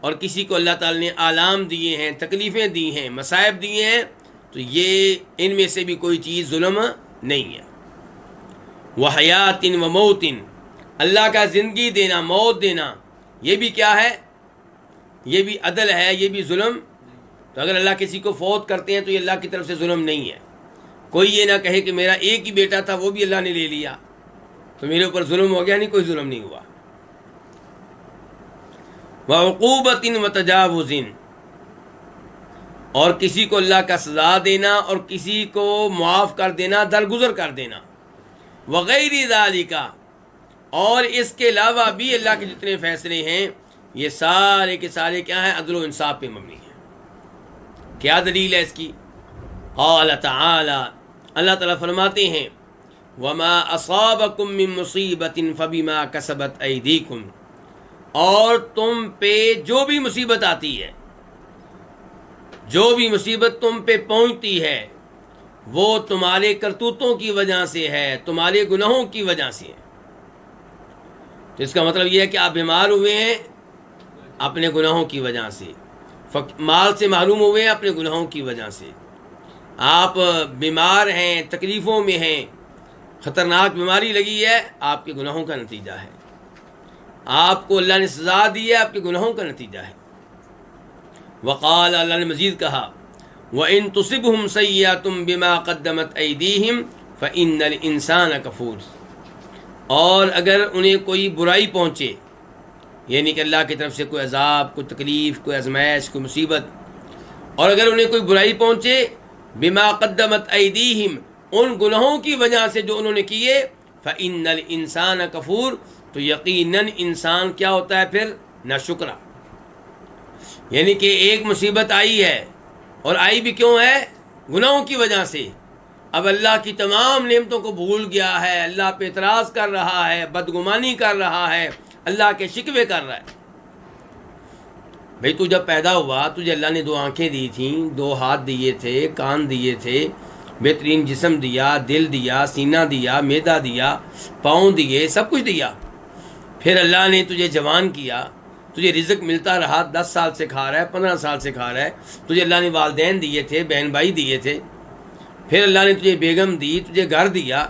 S2: اور کسی کو اللہ تعالی نے آلام دیے ہیں، تکلیفیں دی ہیں، مصائب دیے ہیں، تو یہ ان میں سے بھی کوئی چیز ظلم نہیں ہے. وَحَيَاةٍ وَمَوْتٍ، اللہ کا زندگی دینا، موت دینا، یہ بھی کیا ہے؟ یہ بھی عدل ہے، یہ بھی ظلم. تو اگر اللہ کسی کو فوت کرتے ہیں تو یہ اللہ کی طرف سے ظلم نہیں ہے. کوئی یہ نہ کہے کہ میرا ایک ہی بیٹا تھا وہ بھی اللہ نے لے لیا تو میرے اوپر ظلم ہو گیا. نہیں، کوئی ظلم نہیں ہوا. وَعُقُوبَةٍ وَتَجَاوُزٍ، اور کسی کو اللہ کا سزا دینا اور کسی کو معاف کر دینا، درگزر کر دینا. وغیر ذالک، اور اس کے علاوہ بھی اللہ کے جتنے فیصلے ہیں یہ سارے کے سارے کیا ہیں؟ عدل و انصاف پہ مبنی ہیں. کیا دلیل ہے اس کی؟ قال تعالی، اللہ تعالیٰ فرماتے ہیں وما اصابکم من مصیبت فبما کسبت ایدیکم، اور تم پہ جو بھی مصیبت آتی ہے، جو بھی مصیبت تم پہ پہنچتی ہے، وہ تمہارے کرتوتوں کی وجہ سے ہے، تمہارے گناہوں کی وجہ سے ہے. تو اس کا مطلب یہ ہے کہ آپ بیمار ہوئے ہیں اپنے گناہوں کی وجہ سے، مال سے محروم ہوئے ہیں اپنے گناہوں کی وجہ سے، آپ بیمار ہیں، تکلیفوں میں ہیں، خطرناک بیماری لگی ہے، آپ کے گناہوں کا نتیجہ ہے. آپ کو اللہ نے سزا دی ہے، آپ کے گناہوں کا نتیجہ ہے. وقال، اللہ نے مزید کہا وَإِن تُصِبْهُمْ سَيِّئَةٌ بِمَا قَدَّمَتْ أَيْدِيهِمْ فَإِنَّ الْإِنسَانَ كَفُورٌ، اور اگر انہیں کوئی برائی پہنچے، یعنی کہ اللہ کی طرف سے کوئی عذاب، کوئی تکلیف، کوئی آزمائش، کوئی مصیبت، اور اگر انہیں کوئی برائی پہنچے بما قدمت ایدیہم، ان گناہوں کی وجہ سے جو انہوں نے کیے، فإن الانسان کفور، تو یقیناً انسان کیا ہوتا ہے پھر؟ ناشکرا. یعنی کہ ایک مصیبت آئی ہے، اور آئی بھی کیوں ہے؟ گناہوں کی وجہ سے. اب اللہ کی تمام نعمتوں کو بھول گیا ہے، اللہ پہ اعتراض کر رہا ہے، بدگمانی کر رہا ہے، اللہ کے شکوے کر رہا ہے. بھئی تو جب پیدا ہوا تجھے اللہ نے 2 آنکھیں دی تھیں، 2 ہاتھ دیے تھے، کان دیے تھے، بہترین جسم دیا، دل دیا، سینہ دیا، معدہ دیا، پاؤں دیے، سب کچھ دیا. پھر اللہ نے تجھے جوان کیا، تجھے رزق ملتا رہا، 10 سال سے کھا رہا ہے، 15 سال سے کھا رہا ہے. تجھے اللہ نے والدین دیے تھے، بہن بھائی دیے تھے، پھر اللہ نے تجھے بیگم دی، تجھے گھر دیا،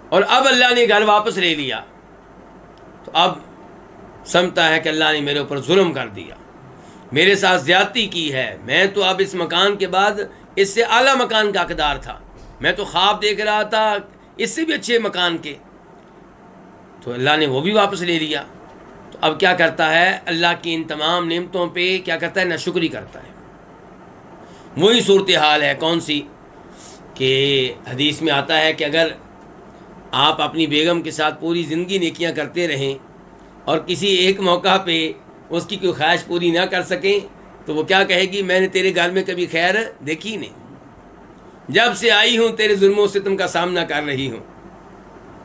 S2: اور اب اللہ نے گھر واپس لے لیا. تو اب سمجھتا ہے کہ اللہ نے میرے اوپر ظلم کر دیا، میرے ساتھ زیادتی کی ہے. میں تو اب اس مکان کے بعد اس سے اعلیٰ مکان کا حقدار تھا، میں تو خواب دیکھ رہا تھا اس سے بھی اچھے مکان کے. تو اللہ نے وہ بھی واپس لے لیا. تو اب کیا کرتا ہے؟ اللہ کی ان تمام نعمتوں پہ کیا کرتا ہے؟ ناشکری کرتا ہے. وہی صورتحال ہے کون سی کہ حدیث میں آتا ہے کہ اگر آپ اپنی بیگم کے ساتھ پوری زندگی نیکیاں کرتے رہیں اور کسی ایک موقع پہ اس کی کوئی خواہش پوری نہ کر سکیں تو وہ کیا کہے گی؟ میں نے تیرے گھر میں کبھی خیر دیکھی نہیں، جب سے آئی ہوں تیرے ظلم و ستم کا سامنا کر رہی ہوں.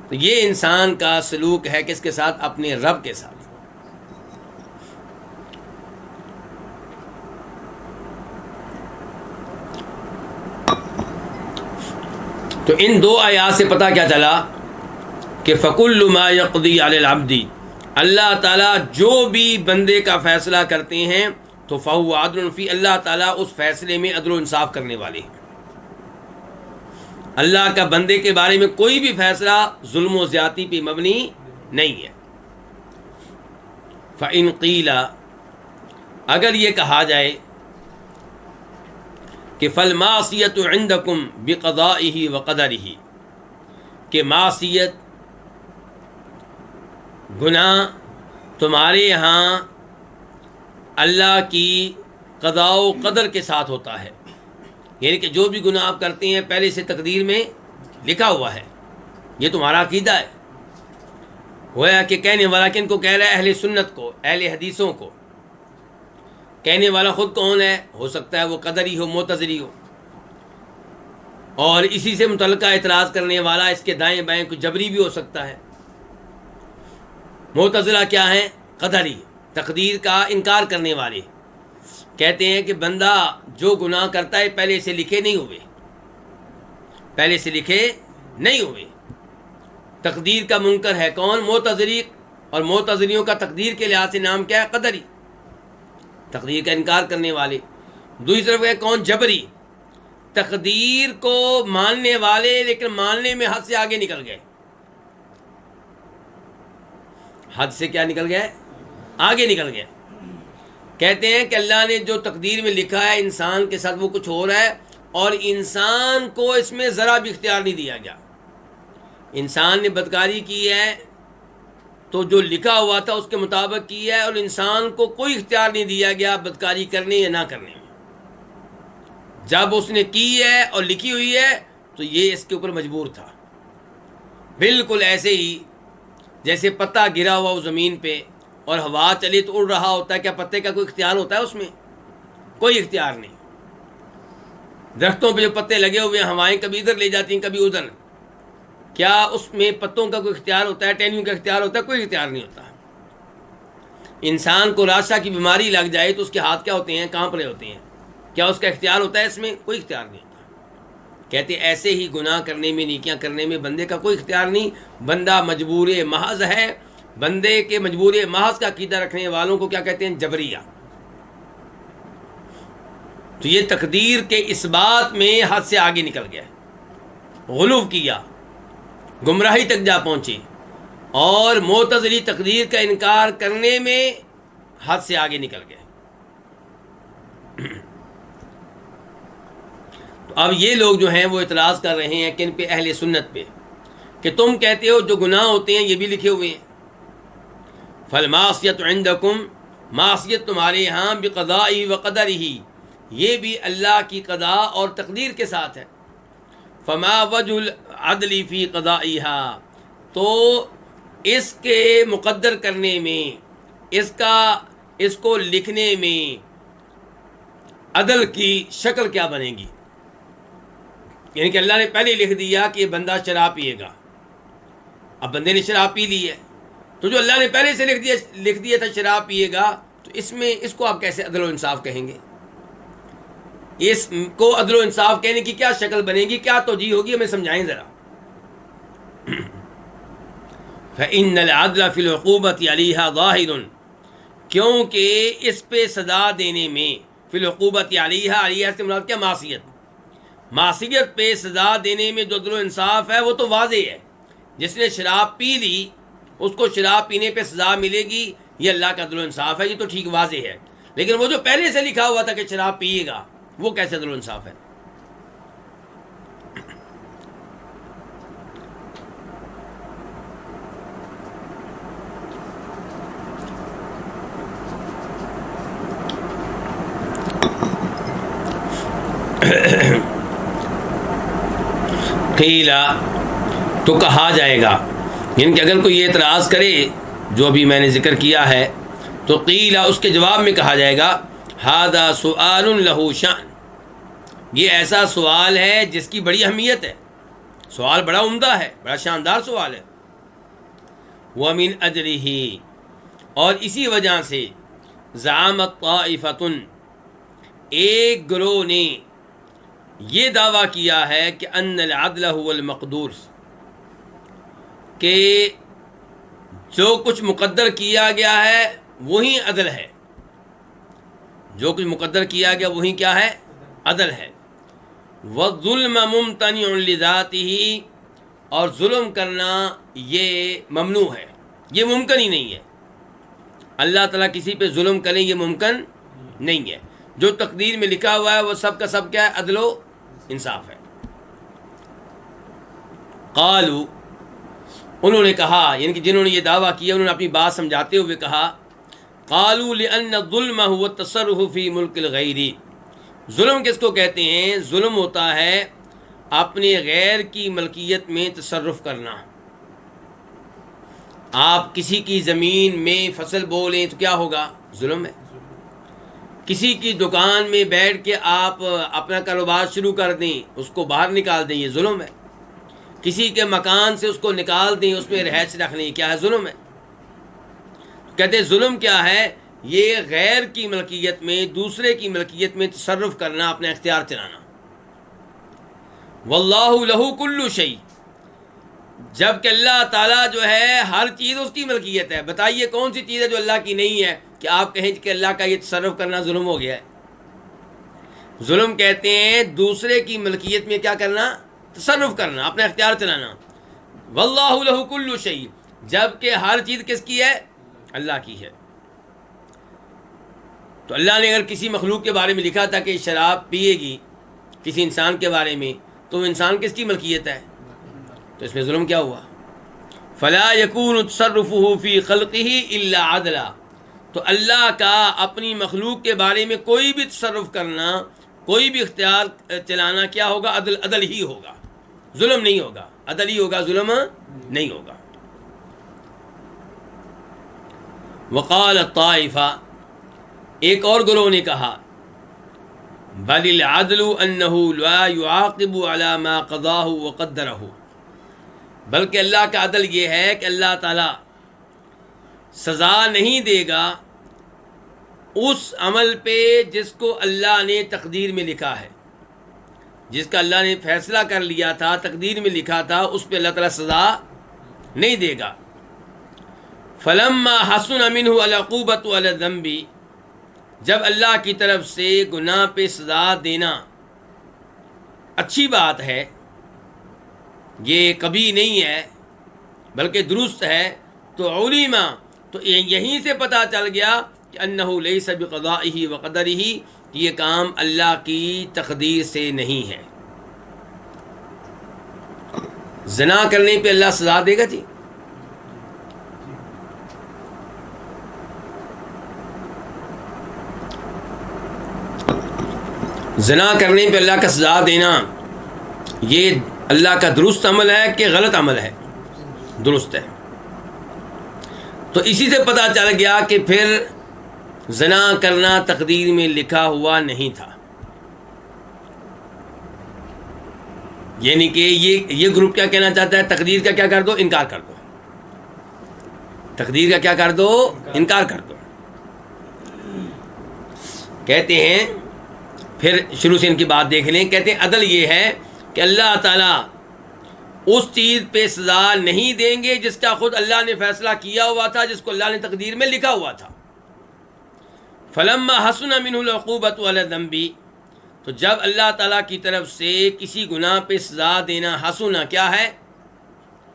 S2: تو یہ انسان کا سلوک ہے کس کے ساتھ؟ اپنے رب کے ساتھ. تو ان دو آیات سے پتہ کیا چلا کہ فَكُلُّ مَا يَقْضِي عَلَى الْعَبْدِ، اللہ تعالیٰ جو بھی بندے کا فیصلہ کرتے ہیں تو فَهُوَ عَدْلٌ فِي، اللہ تعالیٰ اس فیصلے میں عدل و انصاف کرنے والے ہیں. اللہ کا بندے کے بارے میں کوئی بھی فیصلہ ظلم و زیادتی پہ مبنی نہیں ہے. فَإِنْ قِيلَ، اگر یہ کہا جائے کہ فَالْمَعْصِيَةُ عِنْدَكُمْ بِقَضَائِهِ وَقَدَرِهِ، کہ معصیت گناہ تمہارے یہاں اللہ کی قضاء و قدر کے ساتھ ہوتا ہے، یعنی کہ جو بھی گناہ آپ کرتے ہیں پہلے سے تقدیر میں لکھا ہوا ہے. یہ تمہارا عقیدہ ہے. گویا کہ کہنے والا کن کو کہہ رہا ہے؟ اہل سنت کو، اہل حدیثوں کو. کہنے والا خود کون ہے؟ ہو سکتا ہے وہ قدری ہو، معتزلی ہو، اور اسی سے متعلقہ اعتراض کرنے والا اس کے دائیں بائیں کچھ جبری بھی ہو سکتا ہے. معتزلہ کیا ہیں؟ قدری، تقدیر کا انکار کرنے والے. کہتے ہیں کہ بندہ جو گناہ کرتا ہے پہلے سے لکھے نہیں ہوئے، پہلے سے لکھے نہیں ہوئے. تقدیر کا منکر ہے کون؟ معتزلی. اور معتزلیوں کا تقدیر کے لحاظ سے نام کیا ہے؟ قدری، تقدیر کا انکار کرنے والے. دوسری طرف ہے کون؟ جبری، تقدیر کو ماننے والے لیکن ماننے میں حد سے آگے نکل گئے. حد سے کیا نکل گئے؟ آگے نکل گئے. کہتے ہیں کہ اللہ نے جو تقدیر میں لکھا ہے انسان کے ساتھ وہ کچھ ہو رہا ہے، اور انسان کو اس میں ذرا بھی اختیار نہیں دیا گیا. انسان نے بدکاری کی ہے تو جو لکھا ہوا تھا اس کے مطابق کی ہے، اور انسان کو کوئی اختیار نہیں دیا گیا بدکاری کرنے یا نہ کرنے میں. جب اس نے کی ہے اور لکھی ہوئی ہے تو یہ اس کے اوپر مجبور تھا. بالکل ایسے ہی جیسے پتا گرا ہوا زمین پہ اور ہوا چلی تو اڑ رہا ہوتا ہے، کیا پتے کا کوئی اختیار ہوتا ہے اس میں؟ کوئی اختیار نہیں. درختوں پہ جو پتے لگے ہوئے ہیں ہوائیں کبھی ادھر لے جاتی ہیں کبھی ادھر، کیا اس میں پتوں کا کوئی اختیار ہوتا ہے؟ ٹہنیوں کا اختیار ہوتا ہے؟ کوئی اختیار نہیں ہوتا. انسان کو راشا کی بیماری لگ جائے تو اس کے ہاتھ کیا ہوتے ہیں؟ کانپ رہے ہوتے ہیں. کیا اس کا اختیار ہوتا ہے اس میں؟ کوئی اختیار نہیں ہوتا. کہتے ایسے ہی گناہ کرنے میں، نیکیاں کرنے میں بندے کا کوئی اختیار نہیں. بندہ مجبور محض ہے. بندے کے مجبور محض کا عقیدہ رکھنے والوں کو کیا کہتے ہیں؟ جبریہ. تو یہ تقدیر کے اس بات میں حد سے آگے نکل گیا، غلو کیا، گمراہی تک جا پہنچے، اور معتزلی تقدیر کا انکار کرنے میں حد سے آگے نکل گئے. تو اب یہ لوگ جو ہیں وہ اعتراض کر رہے ہیں کن پہ؟ اہل سنت پہ، کہ تم کہتے ہو جو گناہ ہوتے ہیں یہ بھی لکھے ہوئے ہیں. فالمعصیت عندکم، معصیت تمہارے یہاں بقضائہ وقدرہ، یہ بھی اللہ کی قضاء اور تقدیر کے ساتھ ہے. فما وجہ العدل فی قضائہا، تو اس کے مقدر کرنے میں، اس کو لکھنے میں عدل کی شکل کیا بنے گی؟ یعنی کہ اللہ نے پہلے لکھ دیا کہ یہ بندہ شراب پیے گا، اب بندے نے شراب پی لی ہے، تو جو اللہ نے پہلے سے لکھ دیا تھا شراب پیے گا، تو اس کو آپ کیسے عدل و انصاف کہیں گے؟ اس کو عدل و انصاف کہنے کی کیا شکل بنے گی؟ کیا توجیہ ہوگی؟ ہمیں سمجھائیں ذرا. فإن العدل فی العقوبۃ علیہا ظاہر، کیونکہ اس پہ سزا دینے میں، فی العقوبۃ علیہا، علیہا سے مراد کیا؟ معصیت پہ سزا دینے میں جو عدل و انصاف ہے وہ تو واضح ہے. جس نے شراب پی لی اس کو شراب پینے پہ سزا ملے گی، یہ اللہ کا عدل و انصاف ہے، یہ تو ٹھیک واضح ہے. لیکن وہ جو پہلے سے لکھا ہوا تھا کہ شراب پیے گا، وہ کیسے عدل و انصاف ہے؟ قیلا تو کہا جائے گا، یعنی کہ اگر کوئی یہ اعتراض کرے جو ابھی میں نے ذکر کیا ہے تو قیلا اس کے جواب میں کہا جائے گا ھذا سؤال لہ شأن، یہ ایسا سوال ہے جس کی بڑی اہمیت ہے، سوال بڑا عمدہ ہے، بڑا شاندار سوال ہے۔ ومن اجلہ، اور اسی وجہ سے زعمت طائفۃ، ایک گروہ نے یہ دعویٰ کیا ہے کہ ان العدل هو المقدور، کہ جو کچھ مقدر کیا گیا ہے وہی عدل ہے، جو کچھ مقدر کیا گیا وہی کیا ہے؟ عدل ہے۔ والظلم ممتنع لذاته، اور ظلم کرنا یہ ممنوع ہے، یہ ممکن ہی نہیں ہے، اللہ تعالیٰ کسی پہ ظلم کریں یہ ممکن نہیں ہے، جو تقدیر میں لکھا ہوا ہے وہ سب کا سب کیا ہے؟ عدل و انصاف ہے۔ قالوا، انہوں نے کہا، یعنی کہ جنہوں نے یہ دعویٰ کیا انہوں نے اپنی بات سمجھاتے ہوئے کہا قالوا لأن الظلم هو التصرف في ملک الغیر، ظلم کس کو کہتے ہیں؟ ظلم ہوتا ہے اپنے غیر کی ملکیت میں تصرف کرنا۔ آپ کسی کی زمین میں فصل بو لیں تو کیا ہوگا؟ ظلم ہے۔ کسی کی دکان میں بیٹھ کے آپ اپنا کاروبار شروع کر دیں، اس کو باہر نکال دیں، یہ ظلم ہے۔ کسی کے مکان سے اس کو نکال دیں، اس میں رہائش رکھ لیں، کیا ہے؟ ظلم ہے۔ کہتے ہیں ظلم کیا ہے؟ یہ غیر کی ملکیت میں، دوسرے کی ملکیت میں تصرف کرنا، اپنا اختیار چلانا۔ واللہ لہ کل شیء، جب کہ اللہ تعالیٰ جو ہے ہر چیز اس کی ملکیت ہے۔ بتائیے کون سی چیز ہے جو اللہ کی نہیں ہے کہ آپ کہیں کہ اللہ کا یہ تصرف کرنا ظلم ہو گیا ہے؟ ظلم کہتے ہیں دوسرے کی ملکیت میں کیا کرنا؟ تصرف کرنا، اپنا اختیار چلانا۔ واللہ لہ کل شیء، جب کہ ہر چیز کس کی ہے؟ اللہ کی ہے۔ تو اللہ نے اگر کسی مخلوق کے بارے میں لکھا تھا کہ شراب پیے گی کسی انسان کے بارے میں، تو وہ انسان کس کی ملکیت ہے؟ تو اس میں ظلم کیا ہوا؟ فلا یکون تصرفہ فی خلقہ الا عدلا، تو اللہ کا اپنی مخلوق کے بارے میں کوئی بھی تصرف کرنا، کوئی بھی اختیار چلانا کیا ہوگا؟ عدل ہی ہوگا، ظلم نہیں ہوگا، عدل ہی ہوگا، ظلم نہیں ہوگا۔ وقال الطائفہ، ایک اور گروہ نے کہا بل العدل انہ لا یعاقب علی ما قضاہ وقدرہ، بلکہ اللہ کا عدل یہ ہے کہ اللہ تعالی سزا نہیں دے گا اس عمل پہ جس کو اللہ نے تقدیر میں لکھا ہے، جس کا اللہ نے فیصلہ کر لیا تھا، تقدیر میں لکھا تھا، اس پہ اللہ تعالیٰ سزا نہیں دے گا۔ فلما حسن منہ العقوبۃ علی الذنب، جب اللہ کی طرف سے گناہ پہ سزا دینا اچھی بات ہے، یہ کبھی نہیں ہے بلکہ درست ہے، تو علما، تو یہیں سے پتہ چل گیا کہ انہ لیس بقضائہ وقدرہ، کہ یہ کام اللہ کی تقدیر سے نہیں ہے۔ زنا کرنے پہ اللہ سزا دے گا؟ جی زنا کرنے پہ اللہ کا سزا دینا یہ اللہ کا درست عمل ہے کہ غلط عمل ہے؟ درست ہے۔ تو اسی سے پتہ چل گیا کہ پھر زنا کرنا تقدیر میں لکھا ہوا نہیں تھا، یعنی کہ یہ گروپ کیا کہنا چاہتا ہے؟ تقدیر کا کیا کر دو؟ انکار کر دو، تقدیر کا کیا کر دو؟ انکار کر دو۔ کہتے ہیں، پھر شروع سے ان کی بات دیکھ لیں، کہتے ہیں عدل یہ ہے کہ اللہ تعالیٰ اس چیز پہ سزا نہیں دیں گے جس کا خود اللہ نے فیصلہ کیا ہوا تھا، جس کو اللہ نے تقدیر میں لکھا ہوا تھا۔ فلما حسن منہ العقوبۃ علی الذنب، تو جب اللہ تعالیٰ کی طرف سے کسی گناہ پہ سزا دینا، حسنا کیا ہے؟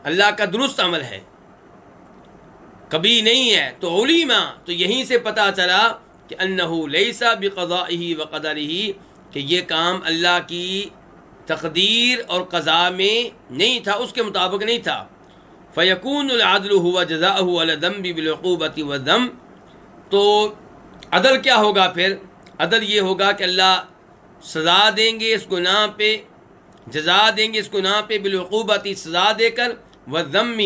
S2: اللہ کا درست عمل ہے، کبھی نہیں ہے، تو علما، تو یہیں سے پتہ چلا کہ انہ لیس بقضائہ وقدرہ، کہ یہ کام اللہ کی تقدیر اور قضاء میں نہیں تھا، اس کے مطابق نہیں تھا۔ فیکون العدل هو جزاؤہ علی الذنب بالعقوبۃ والذم، تو عدل کیا ہوگا پھر؟ عدل یہ ہوگا کہ اللہ سزا دیں گے اس گناہ پہ جزا دیں گے اس گناہ پہ بالعقوبۃ سزا دے کر، والذم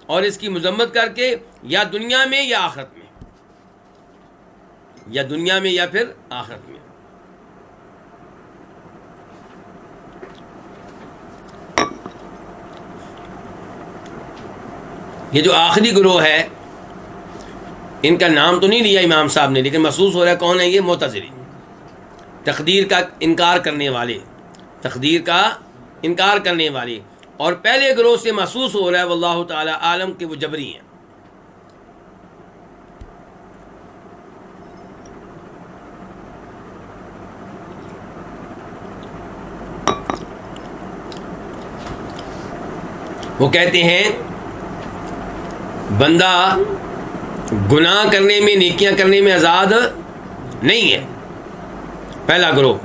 S2: اور اس کی مذمت کر کے، یا دنیا میں یا آخرت میں، یا دنیا میں یا پھر آخرت میں۔ یہ جو آخری گروہ ہے ان کا نام تو نہیں لیا امام صاحب نے، لیکن محسوس ہو رہا ہے کون ہے یہ؟ معتزلی، تقدیر کا انکار کرنے والے، تقدیر کا انکار کرنے والے، اور پہلے گروہ سے محسوس ہو رہا ہے واللہ تعالی عالم کہ وہ جبری ہیں۔ وہ کہتے ہیں بندہ گناہ کرنے میں، نیکیاں کرنے میں آزاد نہیں ہے، پہلا گروہ۔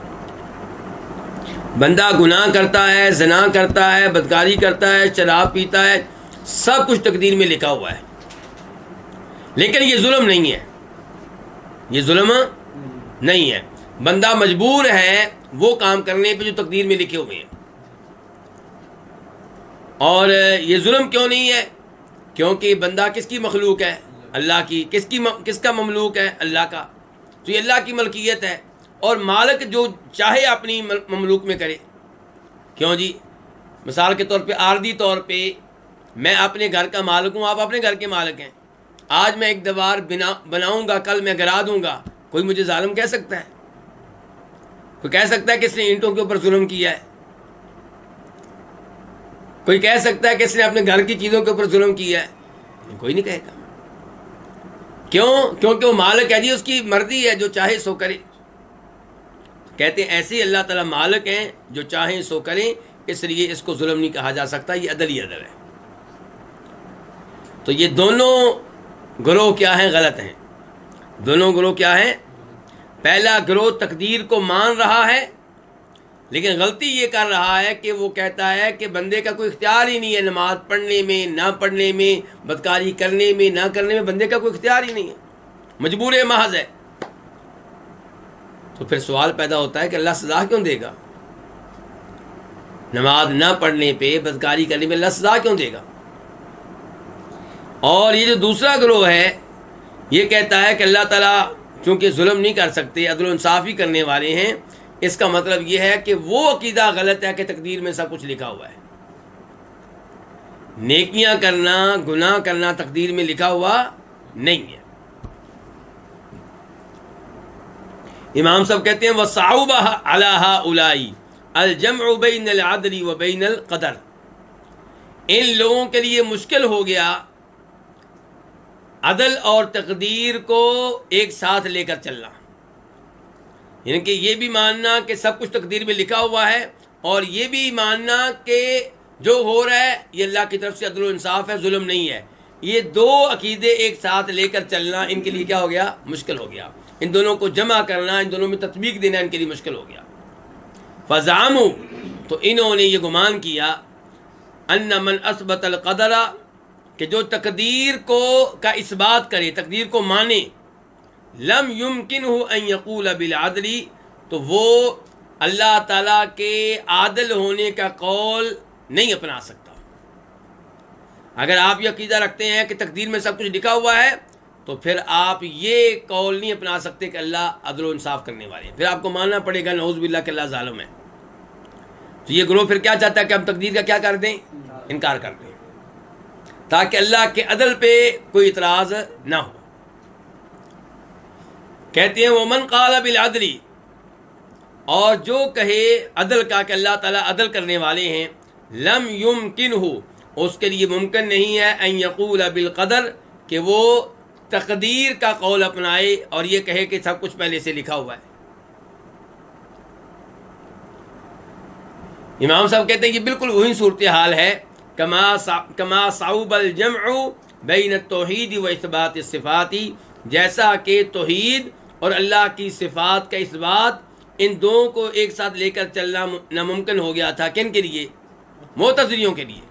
S2: بندہ گناہ کرتا ہے، زنا کرتا ہے، بدکاری کرتا ہے، شراب پیتا ہے، سب کچھ تقدیر میں لکھا ہوا ہے، لیکن یہ ظلم نہیں ہے، یہ ظلم نہیں ہے۔ بندہ مجبور ہے وہ کام کرنے پہ جو تقدیر میں لکھے ہوئے ہیں۔ اور یہ ظلم کیوں نہیں ہے؟ کیونکہ بندہ کس کی مخلوق ہے؟ اللہ کی۔ کس کا مملوک ہے؟ اللہ کا۔ تو یہ اللہ کی ملکیت ہے، اور مالک جو چاہے اپنی مملوک میں کرے۔ کیوں جی؟ مثال کے طور پہ، عارضی طور پہ میں اپنے گھر کا مالک ہوں، آپ اپنے گھر کے مالک ہیں۔ آج میں ایک دیوار بناؤں گا، کل میں گرا دوں گا، کوئی مجھے ظالم کہہ سکتا ہے؟ کوئی کہہ سکتا ہے کہ اس نے اینٹوں کے اوپر ظلم کیا ہے؟ کوئی کہہ سکتا ہے کہ اس نے اپنے گھر کی چیزوں کے اوپر ظلم کیا ہے؟ کوئی نہیں کہے گا۔ کیوں؟ کیونکہ وہ مالک ہے جی، اس کی مرضی ہے، جو چاہے سو کرے۔ کہتے ہیں ایسے ہی اللہ تعالیٰ مالک ہیں، جو چاہیں سو کریں، اس لیے اس کو ظلم نہیں کہا جا سکتا، یہ عدل ہی عدل ہے۔ تو یہ دونوں گروہ کیا ہیں؟ غلط ہیں۔ دونوں گروہ کیا ہیں؟ پہلا گروہ تقدیر کو مان رہا ہے، لیکن غلطی یہ کر رہا ہے کہ وہ کہتا ہے کہ بندے کا کوئی اختیار ہی نہیں ہے، نماز پڑھنے میں، نہ پڑھنے میں، بدکاری کرنے میں، نہ کرنے میں، بندے کا کوئی اختیار ہی نہیں ہے، مجبور محض ہے۔ تو پھر سوال پیدا ہوتا ہے کہ اللہ سزا کیوں دے گا؟ نماز نہ پڑھنے پہ، بدکاری کرنے میں اللہ سزا کیوں دے گا؟ اور یہ جو دوسرا گروہ ہے یہ کہتا ہے کہ اللہ تعالیٰ چونکہ ظلم نہیں کر سکتے، عدل و انصاف ہی کرنے والے ہیں، اس کا مطلب یہ ہے کہ وہ عقیدہ غلط ہے کہ تقدیر میں سب کچھ لکھا ہوا ہے۔ نیکیاں کرنا، گناہ کرنا تقدیر میں لکھا ہوا نہیں ہے۔ امام صاحب کہتے ہیں وَصَعُبَ عَلَى هَؤُلَاءِ الْجَمْعُ بَيْنَ الْعَدْلِ وَبَيْنَ الْقَدَرِ، ان لوگوں کے لیے مشکل ہو گیا عدل اور تقدیر کو ایک ساتھ لے کر چلنا، یعنی کہ یہ بھی ماننا کہ سب کچھ تقدیر میں لکھا ہوا ہے، اور یہ بھی ماننا کہ جو ہو رہا ہے یہ اللہ کی طرف سے عدل و انصاف ہے، ظلم نہیں ہے۔ یہ دو عقیدے ایک ساتھ لے کر چلنا ان کے لیے کیا ہو گیا؟ مشکل ہو گیا۔ ان دونوں کو جمع کرنا، ان دونوں میں تطبیق دینا ان کے لیے مشکل ہو گیا۔ فزعموا، تو انہوں نے یہ گمان کیا، ان من اثبت القدر، کہ جو تقدیر کا اثبات کرے، تقدیر کو مانے، لم یمکنہ ان یقول بالعدل، تو وہ اللہ تعالیٰ کے عادل ہونے کا قول نہیں اپنا سکتا۔ اگر آپ یہ عقیدہ رکھتے ہیں کہ تقدیر میں سب کچھ لکھا ہوا ہے، تو پھر آپ یہ قول نہیں اپنا سکتے کہ اللہ عدل و انصاف کرنے والے ہیں، پھر آپ کو ماننا پڑے گا نعوذ باللہ کہ اللہ ظالم ہے۔ تو یہ گروہ پھر کیا چاہتا ہے کہ ہم تقدیر کا کیا کر دیں؟ انکار کر دیں، تاکہ اللہ کے عدل پہ کوئی اعتراض نہ ہو۔ کہتے ہیں ومن قال بالعدل، اور جو کہے عدل کا کہ اللہ تعالیٰ عدل کرنے والے ہیں، لم یمکنہ، اس کے لیے ممکن نہیں ہے ان یقول بالقدر، کہ وہ تقدیر کا قول اپنائے اور یہ کہے کہ سب کچھ پہلے سے لکھا ہوا ہے۔ امام صاحب کہتے ہیں یہ بالکل وہی صورتحال ہے کما صعوب الجمع بین التوحید و اثبات الصفات، جیسا کہ توحید اور اللہ کی صفات کا اثبات ان دو کو ایک ساتھ لے کر چلنا ناممکن ہو گیا تھا۔ کن کے لیے؟ معتزلیوں کے لیے۔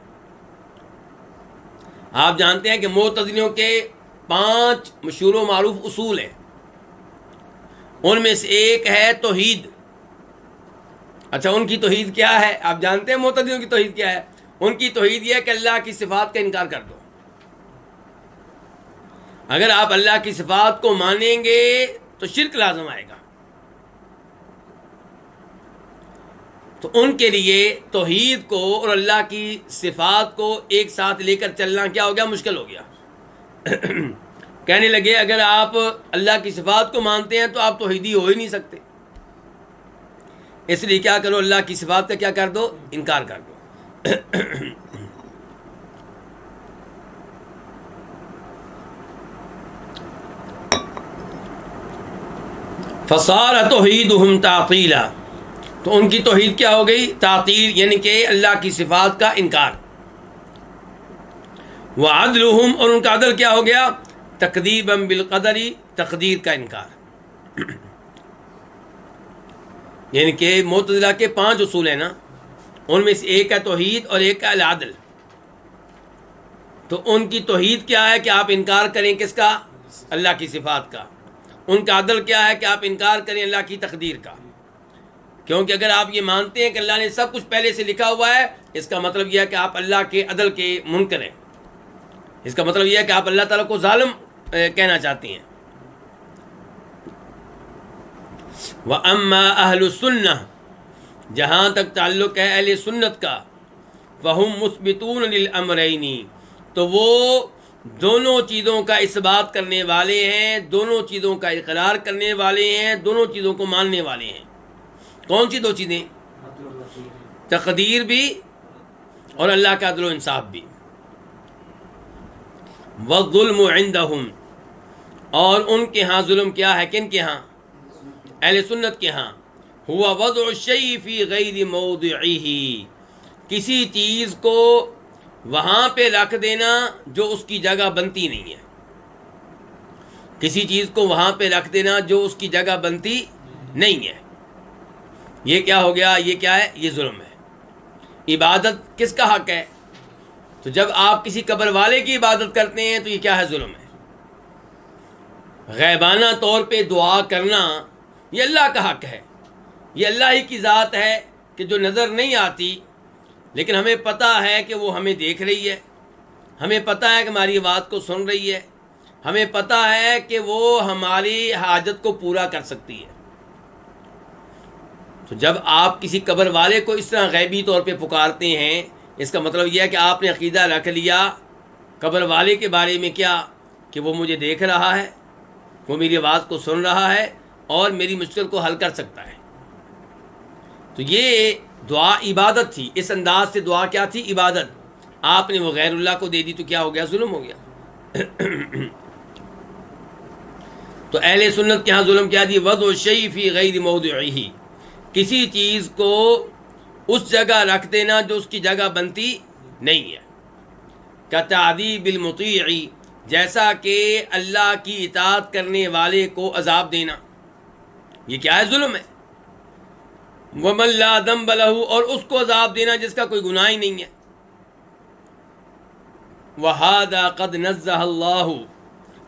S2: آپ جانتے ہیں کہ معتزلیوں کے 5 مشہور و معروف اصول ہیں، ان میں سے ایک ہے توحید، اچھا، ان کی توحید کیا ہے؟ آپ جانتے ہیں معتزلیوں کی توحید کیا ہے؟ ان کی توحید یہ ہے کہ اللہ کی صفات کا انکار کر دو۔ اگر آپ اللہ کی صفات کو مانیں گے تو شرک لازم آئے گا۔ تو ان کے لیے توحید کو اور اللہ کی صفات کو ایک ساتھ لے کر چلنا کیا ہو گیا؟ مشکل ہو گیا۔ کہنے لگے اگر آپ اللہ کی صفات کو مانتے ہیں تو آپ توحیدی ہو ہی نہیں سکتے، اس لیے کیا کرو، اللہ کی صفات کا کیا کر دو؟ انکار کر دو۔ فصار توحیدہم تعطیلا، تو ان کی توحید کیا ہو گئی؟ تعطیل، یعنی کہ اللہ کی صفات کا انکار۔ وعدلہم، اور ان کا عدل کیا ہو گیا؟ تکذیبا بالقدر، تقدیر کا انکار۔ یعنی کہ معتزلہ کے 5 اصول ہیں نا، ان میں سے ایک ہے توحید اور ایک ہے العدل۔ تو ان کی توحید کیا ہے کہ آپ انکار کریں کس کا؟ اللہ کی صفات کا۔ ان کا عدل کیا ہے کہ آپ انکار کریں اللہ کی تقدیر کا۔ کیونکہ اگر آپ یہ مانتے ہیں کہ اللہ نے سب کچھ پہلے سے لکھا ہوا ہے، اس کا مطلب یہ ہے کہ آپ اللہ کے عدل کے منکر ہیں۔ اس کا مطلب یہ ہے کہ آپ اللہ تعالیٰ کو ظالم کہنا چاہتے ہیں۔ وَأَمَّا أَهْلُ السُّنَّةِ، جہاں تک تعلق ہے اہل سنت کا، فَهُمْ مُثْبِتُونَ لِلْأَمْرَيْنِ، تو وہ دونوں چیزوں کا اثبات کرنے والے ہیں، دونوں چیزوں کا اقرار کرنے والے ہیں، دونوں چیزوں کو ماننے والے ہیں۔ کون سی 2 چیزیں؟ تقدیر بھی اور اللہ کا عدل و انصاف بھی۔ وَالظُّلْمُ عِندَهُمْ، اور ان کے ہاں ظلم کیا ہے؟ کن کے ہاں؟ اہل سنت کے ہاں۔ ہوا وضع الشیء فی غیر موضعہ، کسی چیز کو وہاں پہ رکھ دینا جو اس کی جگہ بنتی نہیں ہے، کسی چیز کو وہاں پہ رکھ دینا جو اس کی جگہ بنتی نہیں ہے، یہ کیا ہو گیا؟ یہ کیا ہے؟ یہ ظلم ہے۔ عبادت کس کا حق ہے؟ تو جب آپ کسی قبر والے کی عبادت کرتے ہیں تو یہ کیا ہے؟ ظلم ہے۔ غیبانہ طور پہ دعا کرنا یہ اللہ کا حق ہے، یہ اللہ ہی کی ذات ہے کہ جو نظر نہیں آتی، لیکن ہمیں پتہ ہے کہ وہ ہمیں دیکھ رہی ہے، ہمیں پتہ ہے کہ ہماری بات کو سن رہی ہے، ہمیں پتہ ہے کہ وہ ہماری حاجت کو پورا کر سکتی ہے۔ تو جب آپ کسی قبر والے کو اس طرح غیبی طور پہ پکارتے ہیں، اس کا مطلب یہ ہے کہ آپ نے عقیدہ رکھ لیا قبر والے کے بارے میں کیا؟ کہ وہ مجھے دیکھ رہا ہے، وہ میری آواز کو سن رہا ہے اور میری مشکل کو حل کر سکتا ہے۔ تو یہ دعا عبادت تھی، اس انداز سے دعا کیا تھی؟ عبادت۔ آپ نے وہ غیر اللہ کو دے دی تو کیا ہو گیا؟ ظلم ہو گیا۔ تو اہل سنت کے ہاں ظلم کیا دی؟ وضع الشیء فی غیر موضعہ، کسی چیز کو اس جگہ رکھ دینا جو اس کی جگہ بنتی نہیں ہے۔ کتعذیب المطیع، جیسا کہ اللہ کی اطاعت کرنے والے کو عذاب دینا، یہ کیا ہے؟ ظلم ہے۔ وَمَن لَا ذَنبَ لَهُ، اور اس کو عذاب دینا جس کا کوئی گناہ ہی نہیں ہے۔ وَهَذَا قَدْ نَزَّهَ اللَّهُ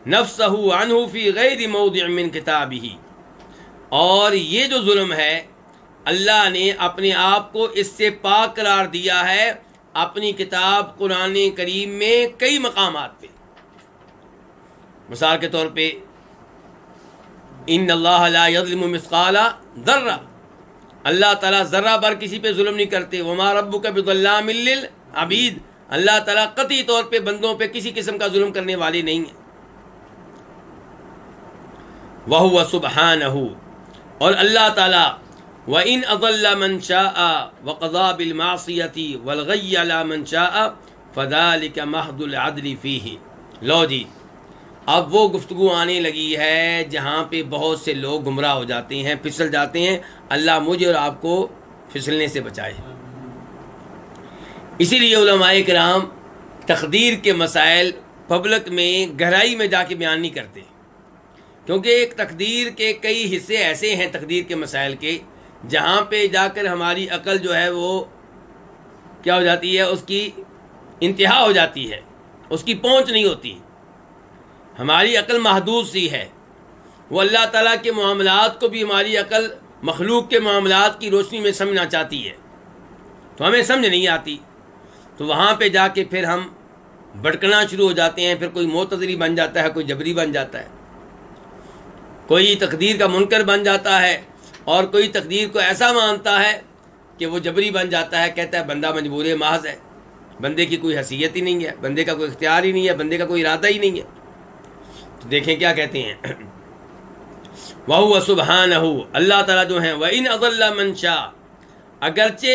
S2: نَفْسَهُ عَنْهُ فِي غَيْرِ مَوْضِعٍ مِّن كِتَابِهِ، اور یہ جو ظلم ہے اللہ نے اپنے آپ کو اس سے پاک قرار دیا ہے اپنی کتاب قرآن کریم میں کئی مقامات پہ۔ مثال کے طور پہ ان اللہ لا یظلم مثقال ذرہ، اللہ تعالیٰ ذرہ بھر کسی پہ ظلم نہیں کرتے۔ وما ربک بظلام للعبید، اللہ تعالیٰ قطعی طور پہ بندوں پہ کسی قسم کا ظلم کرنے والے نہیں ہیں۔ وہو سبحانہ، اور اللہ تعالیٰ وَإِنْ أَضَلَّ مَنْ شَاءَ وَقَضَى بِالْمَعْصِيَةِ وَالْغَيَّ عَلَى مَنْ شَاءَ فَذَلِكَ مَحْضُ الْعَدْلِ فِيهِ۔ لو جی، اب وہ گفتگو آنے لگی ہے جہاں پہ بہت سے لوگ گمراہ ہو جاتے ہیں، پھسل جاتے ہیں۔ اللہ مجھے اور آپ کو پھسلنے سے بچائے۔ اسی لیے علماء کرام تقدیر کے مسائل پبلک میں گہرائی میں جا کے بیان نہیں کرتے، کیونکہ ایک تقدیر کے کئی حصے ایسے ہیں تقدیر کے مسائل کے جہاں پہ جا کر ہماری عقل جو ہے وہ کیا ہو جاتی ہے؟ اس کی انتہا ہو جاتی ہے، اس کی پہنچ نہیں ہوتی۔ ہماری عقل محدود سی ہے، وہ اللہ تعالیٰ کے معاملات کو بھی ہماری عقل مخلوق کے معاملات کی روشنی میں سمجھنا چاہتی ہے تو ہمیں سمجھ نہیں آتی، تو وہاں پہ جا کے پھر ہم بھٹکنا شروع ہو جاتے ہیں. پھر کوئی معتزلی بن جاتا ہے، کوئی جبری بن جاتا ہے، کوئی تقدیر کا منکر بن جاتا ہے، اور کوئی تقدیر کو ایسا مانتا ہے کہ وہ جبری بن جاتا ہے. کہتا ہے بندہ مجبور محض ہے، بندے کی کوئی حیثیت ہی نہیں ہے، بندے کا کوئی اختیار ہی نہیں ہے، بندے کا کوئی ارادہ ہی نہیں ہے. تو دیکھیں کیا کہتے ہیں، وَهُوَ سُبْحَانَهُ، اللہ تعالیٰ جو ہیں، وَإِنْ أَضَلَّ مَنْ شَاءَ، اگرچہ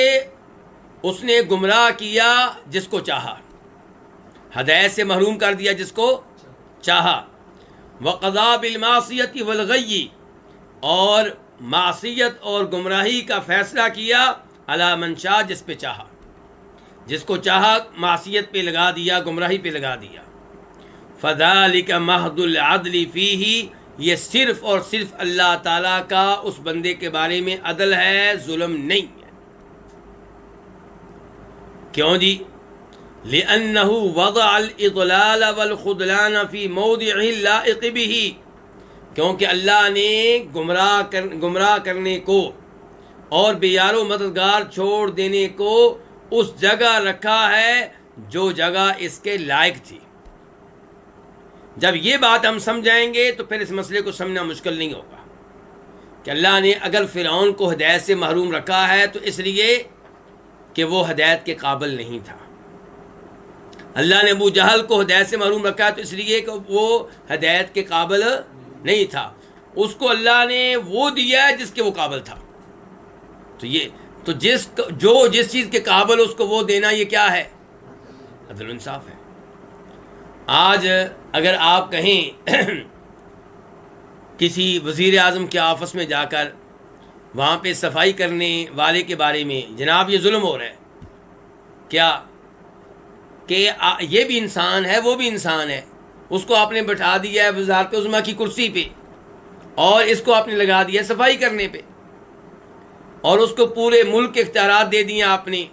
S2: اس نے گمراہ کیا جس کو چاہا، ہدایت سے محروم کر دیا جس کو چاہا. وَقَضَى بِالْمَعْصِيَةِ وَالْغَيِّ، اور معصیت اور گمراہی کا فیصلہ کیا علی من شاء، جس پہ چاہا، جس کو چاہا معصیت پہ لگا دیا، گمراہی پہ لگا دیا. فَذَلِكَ مَحْضُ الْعَدْلِ فِيهِ، یہ صرف اور صرف اللہ تعالیٰ کا اس بندے کے بارے میں عدل ہے، ظلم نہیں ہے. کیوں جی؟ لِأَنَّهُ وَضَعَ الْإِضْلَالَ وَالْخُذْلَانَ فِي مَوْضِعِهِ اللَّائِقِ بِهِ، کیونکہ اللہ نے گمراہ کرنے کو اور بے یار و مددگار چھوڑ دینے کو اس جگہ رکھا ہے جو جگہ اس کے لائق تھی. جب یہ بات ہم سمجھائیں گے تو پھر اس مسئلے کو سمجھنا مشکل نہیں ہوگا کہ اللہ نے اگر فرعون کو ہدایت سے محروم رکھا ہے تو اس لیے کہ وہ ہدایت کے قابل نہیں تھا. اللہ نے ابو جہل کو ہدایت سے محروم رکھا ہے تو اس لیے کہ وہ ہدایت کے قابل نہیں تھا. اس کو اللہ نے وہ دیا ہے جس کے وہ قابل تھا. تو جس چیز کے قابل اس کو وہ دینا، یہ کیا ہے؟ عدل و انصاف ہے. آج اگر آپ کہیں کسی وزیر اعظم کے آفس میں جا کر وہاں پہ صفائی کرنے والے کے بارے میں، جناب یہ ظلم ہو رہا ہے، کیا کہ یہ بھی انسان ہے، وہ بھی انسان ہے، اس کو آپ نے بٹھا دیا ہے وزارت عظمیٰ کی کرسی پہ اور اس کو آپ نے لگا دیا صفائی کرنے پہ، اور اس کو پورے ملک کے اختیارات دے دیے آپ نے،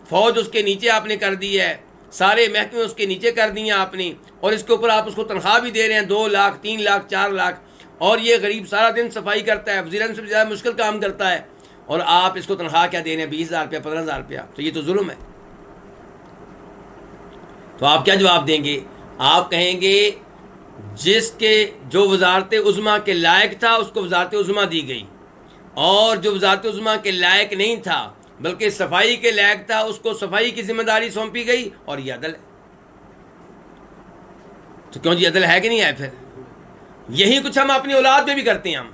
S2: فوج اس کے نیچے آپ نے کر دی ہے، سارے محکمے اس کے نیچے کر دیے آپ نے، اور اس کے اوپر آپ اس کو تنخواہ بھی دے رہے ہیں 2 لاکھ 3 لاکھ 4 لاکھ، اور یہ غریب سارا دن صفائی کرتا ہے، وزیر اعظم سے زیادہ مشکل کام کرتا ہے، اور آپ اس کو تنخواہ کیا دے رہے ہیں؟ 20,000 روپیہ 15,000 روپیہ. تو یہ تو ظلم ہے. تو آپ کیا جواب دیں گے؟ آپ کہیں گے جو وزارت عظمیٰ کے لائق تھا اس کو وزارت عظمیٰ دی گئی، اور جو وزارت عظمیٰ کے لائق نہیں تھا بلکہ صفائی کے لائق تھا اس کو صفائی کی ذمہ داری سونپی گئی، اور یہ عدل ہے. تو کیوں جی عدل ہے کہ نہیں ہے؟ پھر یہی کچھ ہم اپنی اولاد میں بھی کرتے ہیں. ہم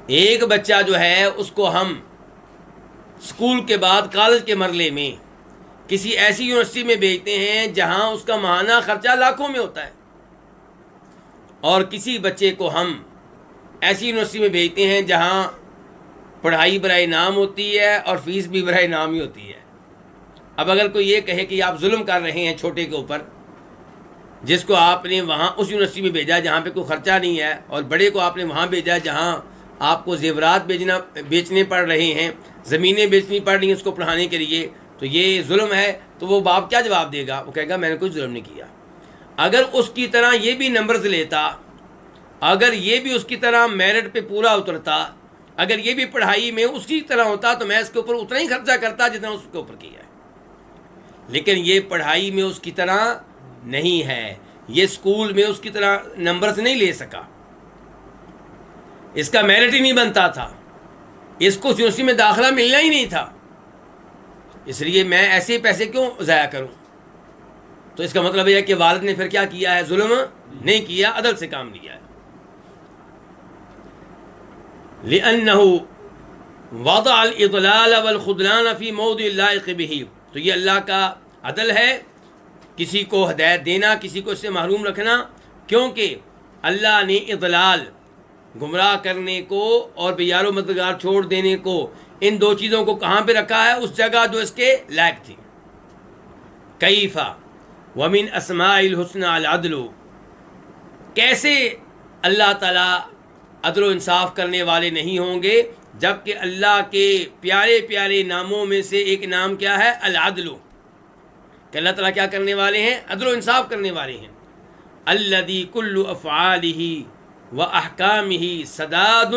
S2: ایک بچہ جو ہے اس کو ہم اسکول کے بعد کالج کے مرحلے میں کسی ایسی یونیورسٹی میں بھیجتے ہیں جہاں اس کا ماہانہ خرچہ لاکھوں میں ہوتا ہے، اور کسی بچے کو ہم ایسی یونیورسٹی میں بھیجتے ہیں جہاں پڑھائی برائے نام ہوتی ہے اور فیس بھی برائے نام ہی ہوتی ہے. اب اگر کوئی یہ کہے کہ آپ ظلم کر رہے ہیں چھوٹے کے اوپر، جس کو آپ نے وہاں اس یونیورسٹی میں بھیجا جہاں پہ کوئی خرچہ نہیں ہے، اور بڑے کو آپ نے وہاں بھیجا جہاں آپ کو زیورات بیچنے پڑ رہے ہیں، زمینیں بیچنی پڑ رہی ہیں اس کو پڑھانے کے لیے، تو یہ ظلم ہے. تو وہ باپ کیا جواب دے گا؟ وہ کہے گا میں نے کوئی ظلم نہیں کیا. اگر اس کی طرح یہ بھی نمبرز لیتا، اگر یہ بھی اس کی طرح میرٹ پہ پورا اترتا، اگر یہ بھی پڑھائی میں اس کی طرح ہوتا تو میں اس کے اوپر اتنا ہی خرچہ کرتا جتنا اس کے اوپر کیا ہے. لیکن یہ پڑھائی میں اس کی طرح نہیں ہے، یہ اسکول میں اس کی طرح نمبرز نہیں لے سکا، اس کا میرٹ ہی نہیں بنتا تھا، اس کو یونیورسٹی میں داخلہ ملنا ہی نہیں تھا، اس لیے میں ایسے پیسے کیوں ضائع کروں؟ تو اس کا مطلب یہ ہے کہ والد نے پھر کیا کیا ہے؟ ظلم نہیں کیا، عدل سے کام لیا ہے. لِأَنَّهُ وَضَعَ الْإِضْلَالَ وَالْخُذْلَانَ فِي مَوْضِعِ اللَّائِقِ بِهِ، تو یہ اللہ کا عدل ہے، کسی کو ہدایت دینا، کسی کو اس سے محروم رکھنا، کیونکہ اللہ نے اضلال گمراہ کرنے کو اور بے یار و مددگار چھوڑ دینے کو، ان 2 چیزوں کو کہاں پہ رکھا ہے؟ اس جگہ جو اس کے لائق تھی. کیف ومن اسماء الحسنى العدل، کیسے اللہ تعالیٰ عدل و انصاف کرنے والے نہیں ہوں گے جبکہ اللہ کے پیارے پیارے ناموں میں سے ایک نام کیا ہے؟ العدل، کہ اللہ تعالیٰ کیا کرنے والے ہیں؟ عدل و انصاف کرنے والے ہیں. الذی کل افعالہ وَأَحْكَامِهِ سَدَادٌ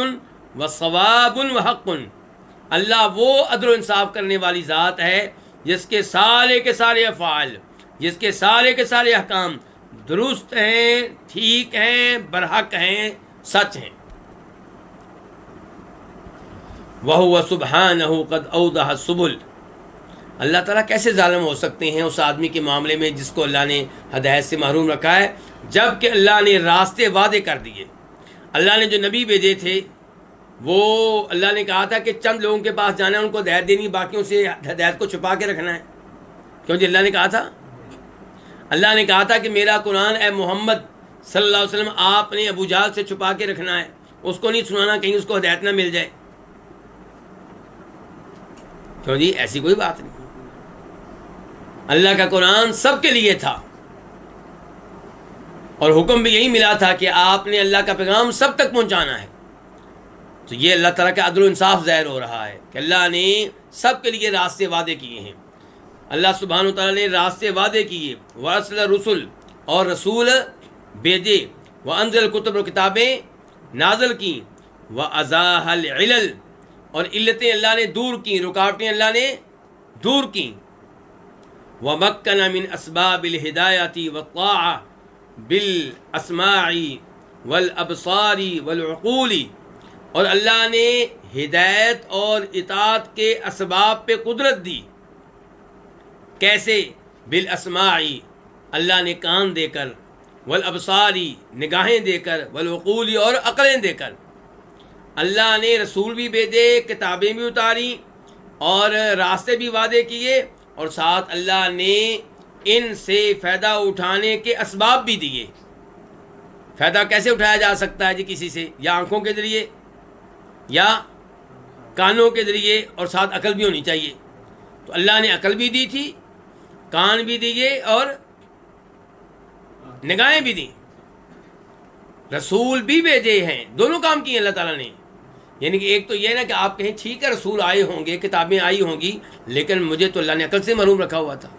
S2: وَصَوَابٌ وَحَقٌ۔ اللہ وہ عدل و انصاف کرنے والی ذات ہے جس کے سارے افعال، جس کے سارے احکام درست ہیں، ٹھیک ہیں، برحق ہیں، سچ ہیں۔ وَهُوَ سُبْحَانَهُ قَدْ أَوْضَحَ السُّبُلَ۔ اللہ تعالیٰ کیسے ظالم ہو سکتے ہیں اس آدمی کے معاملے میں جس کو اللہ نے ہدایت سے محروم رکھا ہے، جب کہ اللہ نے راستے وعدے کر دیے۔ اللہ نے جو نبی بھیجے تھے وہ اللہ نے کہا تھا کہ چند لوگوں کے پاس جانا ہے، ان کو ہدایت دینی، باقیوں سے ہدایت کو چھپا کے رکھنا ہے، کیونکہ اللہ نے کہا تھا، اللہ نے کہا تھا کہ میرا قرآن اے محمد صلی اللہ علیہ وسلم آپ نے ابو جہل سے چھپا کے رکھنا ہے، اس کو نہیں سنانا، کہیں اس کو ہدایت نہ مل جائے۔ کیوں جی؟ ایسی کوئی بات نہیں، اللہ کا قرآن سب کے لیے تھا، اور حکم بھی یہی ملا تھا کہ آپ نے اللہ کا پیغام سب تک پہنچانا ہے۔ تو یہ اللہ تعالیٰ کا عدل و انصاف ظاہر ہو رہا ہے کہ اللہ نے سب کے لیے راستے وعدے کیے ہیں۔ اللہ سبحانہ و تعالیٰ نے راستے وعدے کیے، وَأَرْسَلَ الرُّسُلَ، اور رسول بھیجے، وَأَنزَلَ الْكُتُبَ، اور کتابیں نازل کیں، وَأَزَاحَ الْعِلَلَ، اور علتیں اللہ نے دور کیں، رکاوٹیں اللہ نے دور کیں، وَمَكَّنَ مِنْ أَسْبَابِ الْهِدَايَةِ وَالطَّاعَةِ بِالْأَسْمَاعِ وَالْأَبْصَارِ وَالْعُقُولِ، اور اللہ نے ہدایت اور اطاعت کے اسباب پہ قدرت دی۔ کیسے؟ بالاسماعی، اللہ نے کان دے کر، والابصاری، نگاہیں دے کر، والعقولی، اور عقلیں دے کر۔ اللہ نے رسول بھی بھیجے، کتابیں بھی اتاری، اور راستے بھی وعدے کیے، اور ساتھ اللہ نے ان سے فائدہ اٹھانے کے اسباب بھی دیے۔ فائدہ کیسے اٹھایا جا سکتا ہے جی کسی سے؟ یا آنکھوں کے ذریعے، یا کانوں کے ذریعے، اور ساتھ عقل بھی ہونی چاہیے۔ تو اللہ نے عقل بھی دی تھی، کان بھی دیے، اور نگاہیں بھی دیں، رسول بھی بھیجے ہیں، دونوں کام کیے اللہ تعالیٰ نے۔ یعنی کہ ایک تو یہ نا کہ آپ کہیں ٹھیک ہے رسول آئے ہوں گے، کتابیں آئی ہوں گی، لیکن مجھے تو اللہ نے عقل سے محروم رکھا ہوا تھا،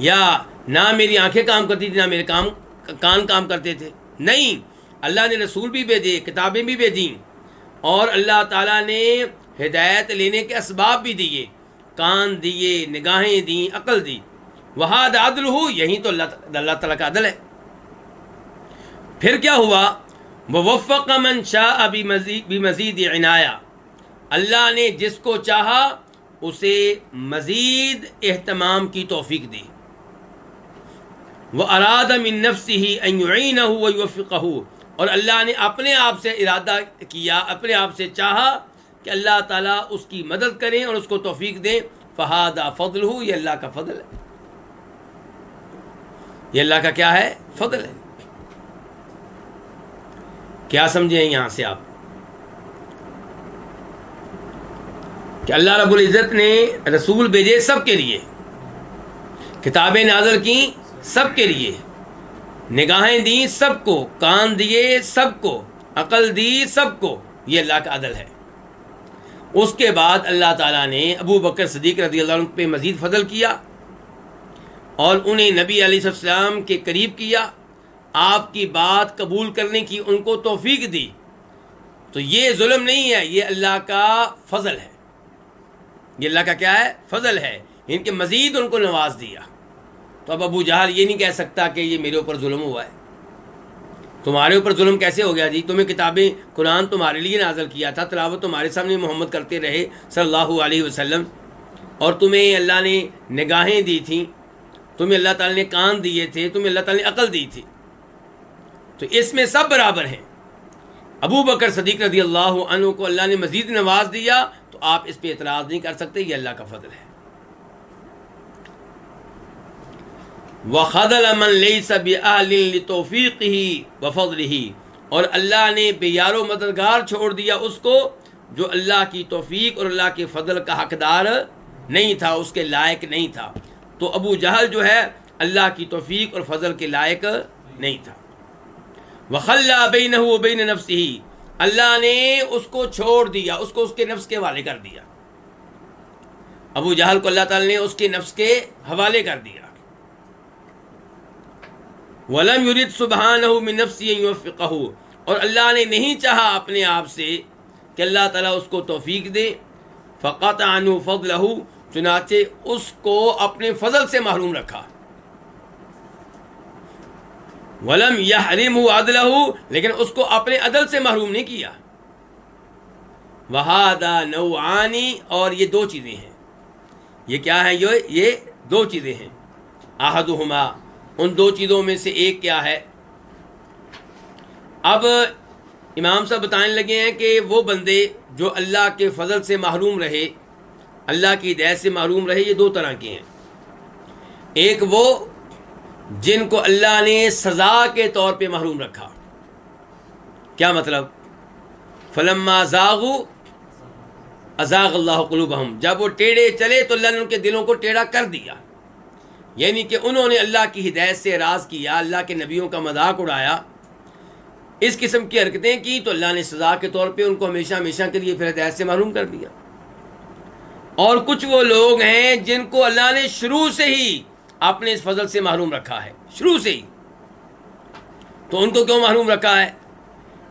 S2: یا نہ میری آنکھیں کام کرتی تھی، نہ میرے کان کام کرتے تھے۔ نہیں، اللہ نے رسول بھی بھیجے، کتابیں بھی بھیجیں، اور اللہ تعالیٰ نے ہدایت لینے کے اسباب بھی دیے، کان دیے، نگاہیں دیں، عقل دی۔ وہاد عدل ہو، یہی تو اللہ تعالیٰ کا عدل ہے۔ پھر کیا ہوا؟ ووفق من شاء بمزید عنایہ، اللہ نے جس کو چاہا اسے مزید اہتمام کی توفیق دی۔ واراد من نفسہ ان یعینہ ویوفقہ، اور اللہ نے اپنے آپ سے ارادہ کیا، اپنے آپ سے چاہا کہ اللہ تعالیٰ اس کی مدد کریں اور اس کو توفیق دیں۔ فہذا فضلہ، یہ اللہ کا فضل ہے، یہ اللہ کا کیا ہے؟ فضل ہے۔ کیا سمجھیں یہاں سے آپ کہ اللہ رب العزت نے رسول بھیجے سب کے لیے، کتابیں نازل کی سب کے لیے، نگاہیں دیں سب کو، کان دیے سب کو، عقل دی سب کو، یہ اللہ کا عدل ہے۔ اس کے بعد اللہ تعالیٰ نے ابو بکر صدیق رضی اللہ عنہ پہ مزید فضل کیا، اور انہیں نبی علیہ السلام کے قریب کیا، آپ کی بات قبول کرنے کی ان کو توفیق دی۔ تو یہ ظلم نہیں ہے، یہ اللہ کا فضل ہے، یہ اللہ کا کیا ہے؟ فضل ہے، ان کے مزید ان کو نواز دیا۔ تو اب ابو جہل یہ نہیں کہہ سکتا کہ یہ میرے اوپر ظلم ہوا ہے۔ تمہارے اوپر ظلم کیسے ہو گیا جی؟ تمہیں کتابیں، قرآن تمہارے لیے نازل کیا تھا، تلاوت تمہارے سامنے محمد کرتے رہے صلی اللہ علیہ وسلم، اور تمہیں اللہ نے نگاہیں دی تھیں، تمہیں اللہ تعالیٰ نے کان دیے تھے، تمہیں اللہ تعالیٰ نے عقل دی تھی، تو اس میں سب برابر ہیں۔ ابو بکر صدیق رضی اللہ عنہ کو اللہ نے مزید نواز دیا، تو آپ اس پہ اعتراض نہیں کر سکتے، یہ اللہ کا فضل ہے۔ وَخَذَلَ مَن لَيْسَ بِأَهْلٍ لِتَوْفِيقِهِ وَفَضْلِهِ، اور اللہ نے بے یار و مددگار چھوڑ دیا اس کو جو اللہ کی توفیق اور اللہ کے فضل کا حقدار نہیں تھا، اس کے لائق نہیں تھا۔ تو ابو جہل جو ہے اللہ کی توفیق اور فضل کے لائق نہیں تھا۔ وَخَلَّى بَيْنَهُ وَبَيْنَ نَفْسِهِ، اللہ نے اس کو چھوڑ دیا، اس کو اس کے نفس کے حوالے کر دیا۔ ابو جہل کو اللہ تعالیٰ نے اس کے نفس کے حوالے کر دیا۔ وَلَمْ يُرِدْ سُبْحَانَهُ مِن نَفْسِهِ أَن يُوَفِّقَهُ، اور اللہ نے نہیں چاہا اپنے آپ سے کہ اللہ تعالیٰ اس کو توفیق دے. فَقَطَعَ عَنْهُ فَضْلَهُ، چنانچہ اس کو اپنے فضل سے محروم رکھا. وَلَمْ يَحْرِمْهُ عَدْلَهُ، لیکن اس کو اپنے عدل سے محروم نہیں کیا. وَهَذَا نَوْعَانِ، اور یہ دو چیزیں ہیں. یہ کیا ہے؟ یہ دو چیزیں ہیں. احدہما، ان دو چیزوں میں سے ایک کیا ہے؟ اب امام صاحب بتانے لگے ہیں کہ وہ بندے جو اللہ کے فضل سے محروم رہے، اللہ کی ہدایت سے محروم رہے، یہ دو طرح کے ہیں. ایک وہ جن کو اللہ نے سزا کے طور پہ محروم رکھا. کیا مطلب؟ فلما زاغوا ازاغ اللہ قلوبہم، جب وہ ٹیڑھے چلے تو اللہ نے ان کے دلوں کو ٹیڑھا کر دیا. یعنی کہ انہوں نے اللہ کی ہدایت سے اعراض کیا، اللہ کے نبیوں کا مذاق اڑایا، اس قسم کی حرکتیں کی، تو اللہ نے سزا کے طور پہ ان کو ہمیشہ ہمیشہ کے لیے پھر ہدایت سے محروم کر دیا. اور کچھ وہ لوگ ہیں جن کو اللہ نے شروع سے ہی اپنے اس فضل سے محروم رکھا ہے، شروع سے ہی. تو ان کو کیوں محروم رکھا ہے؟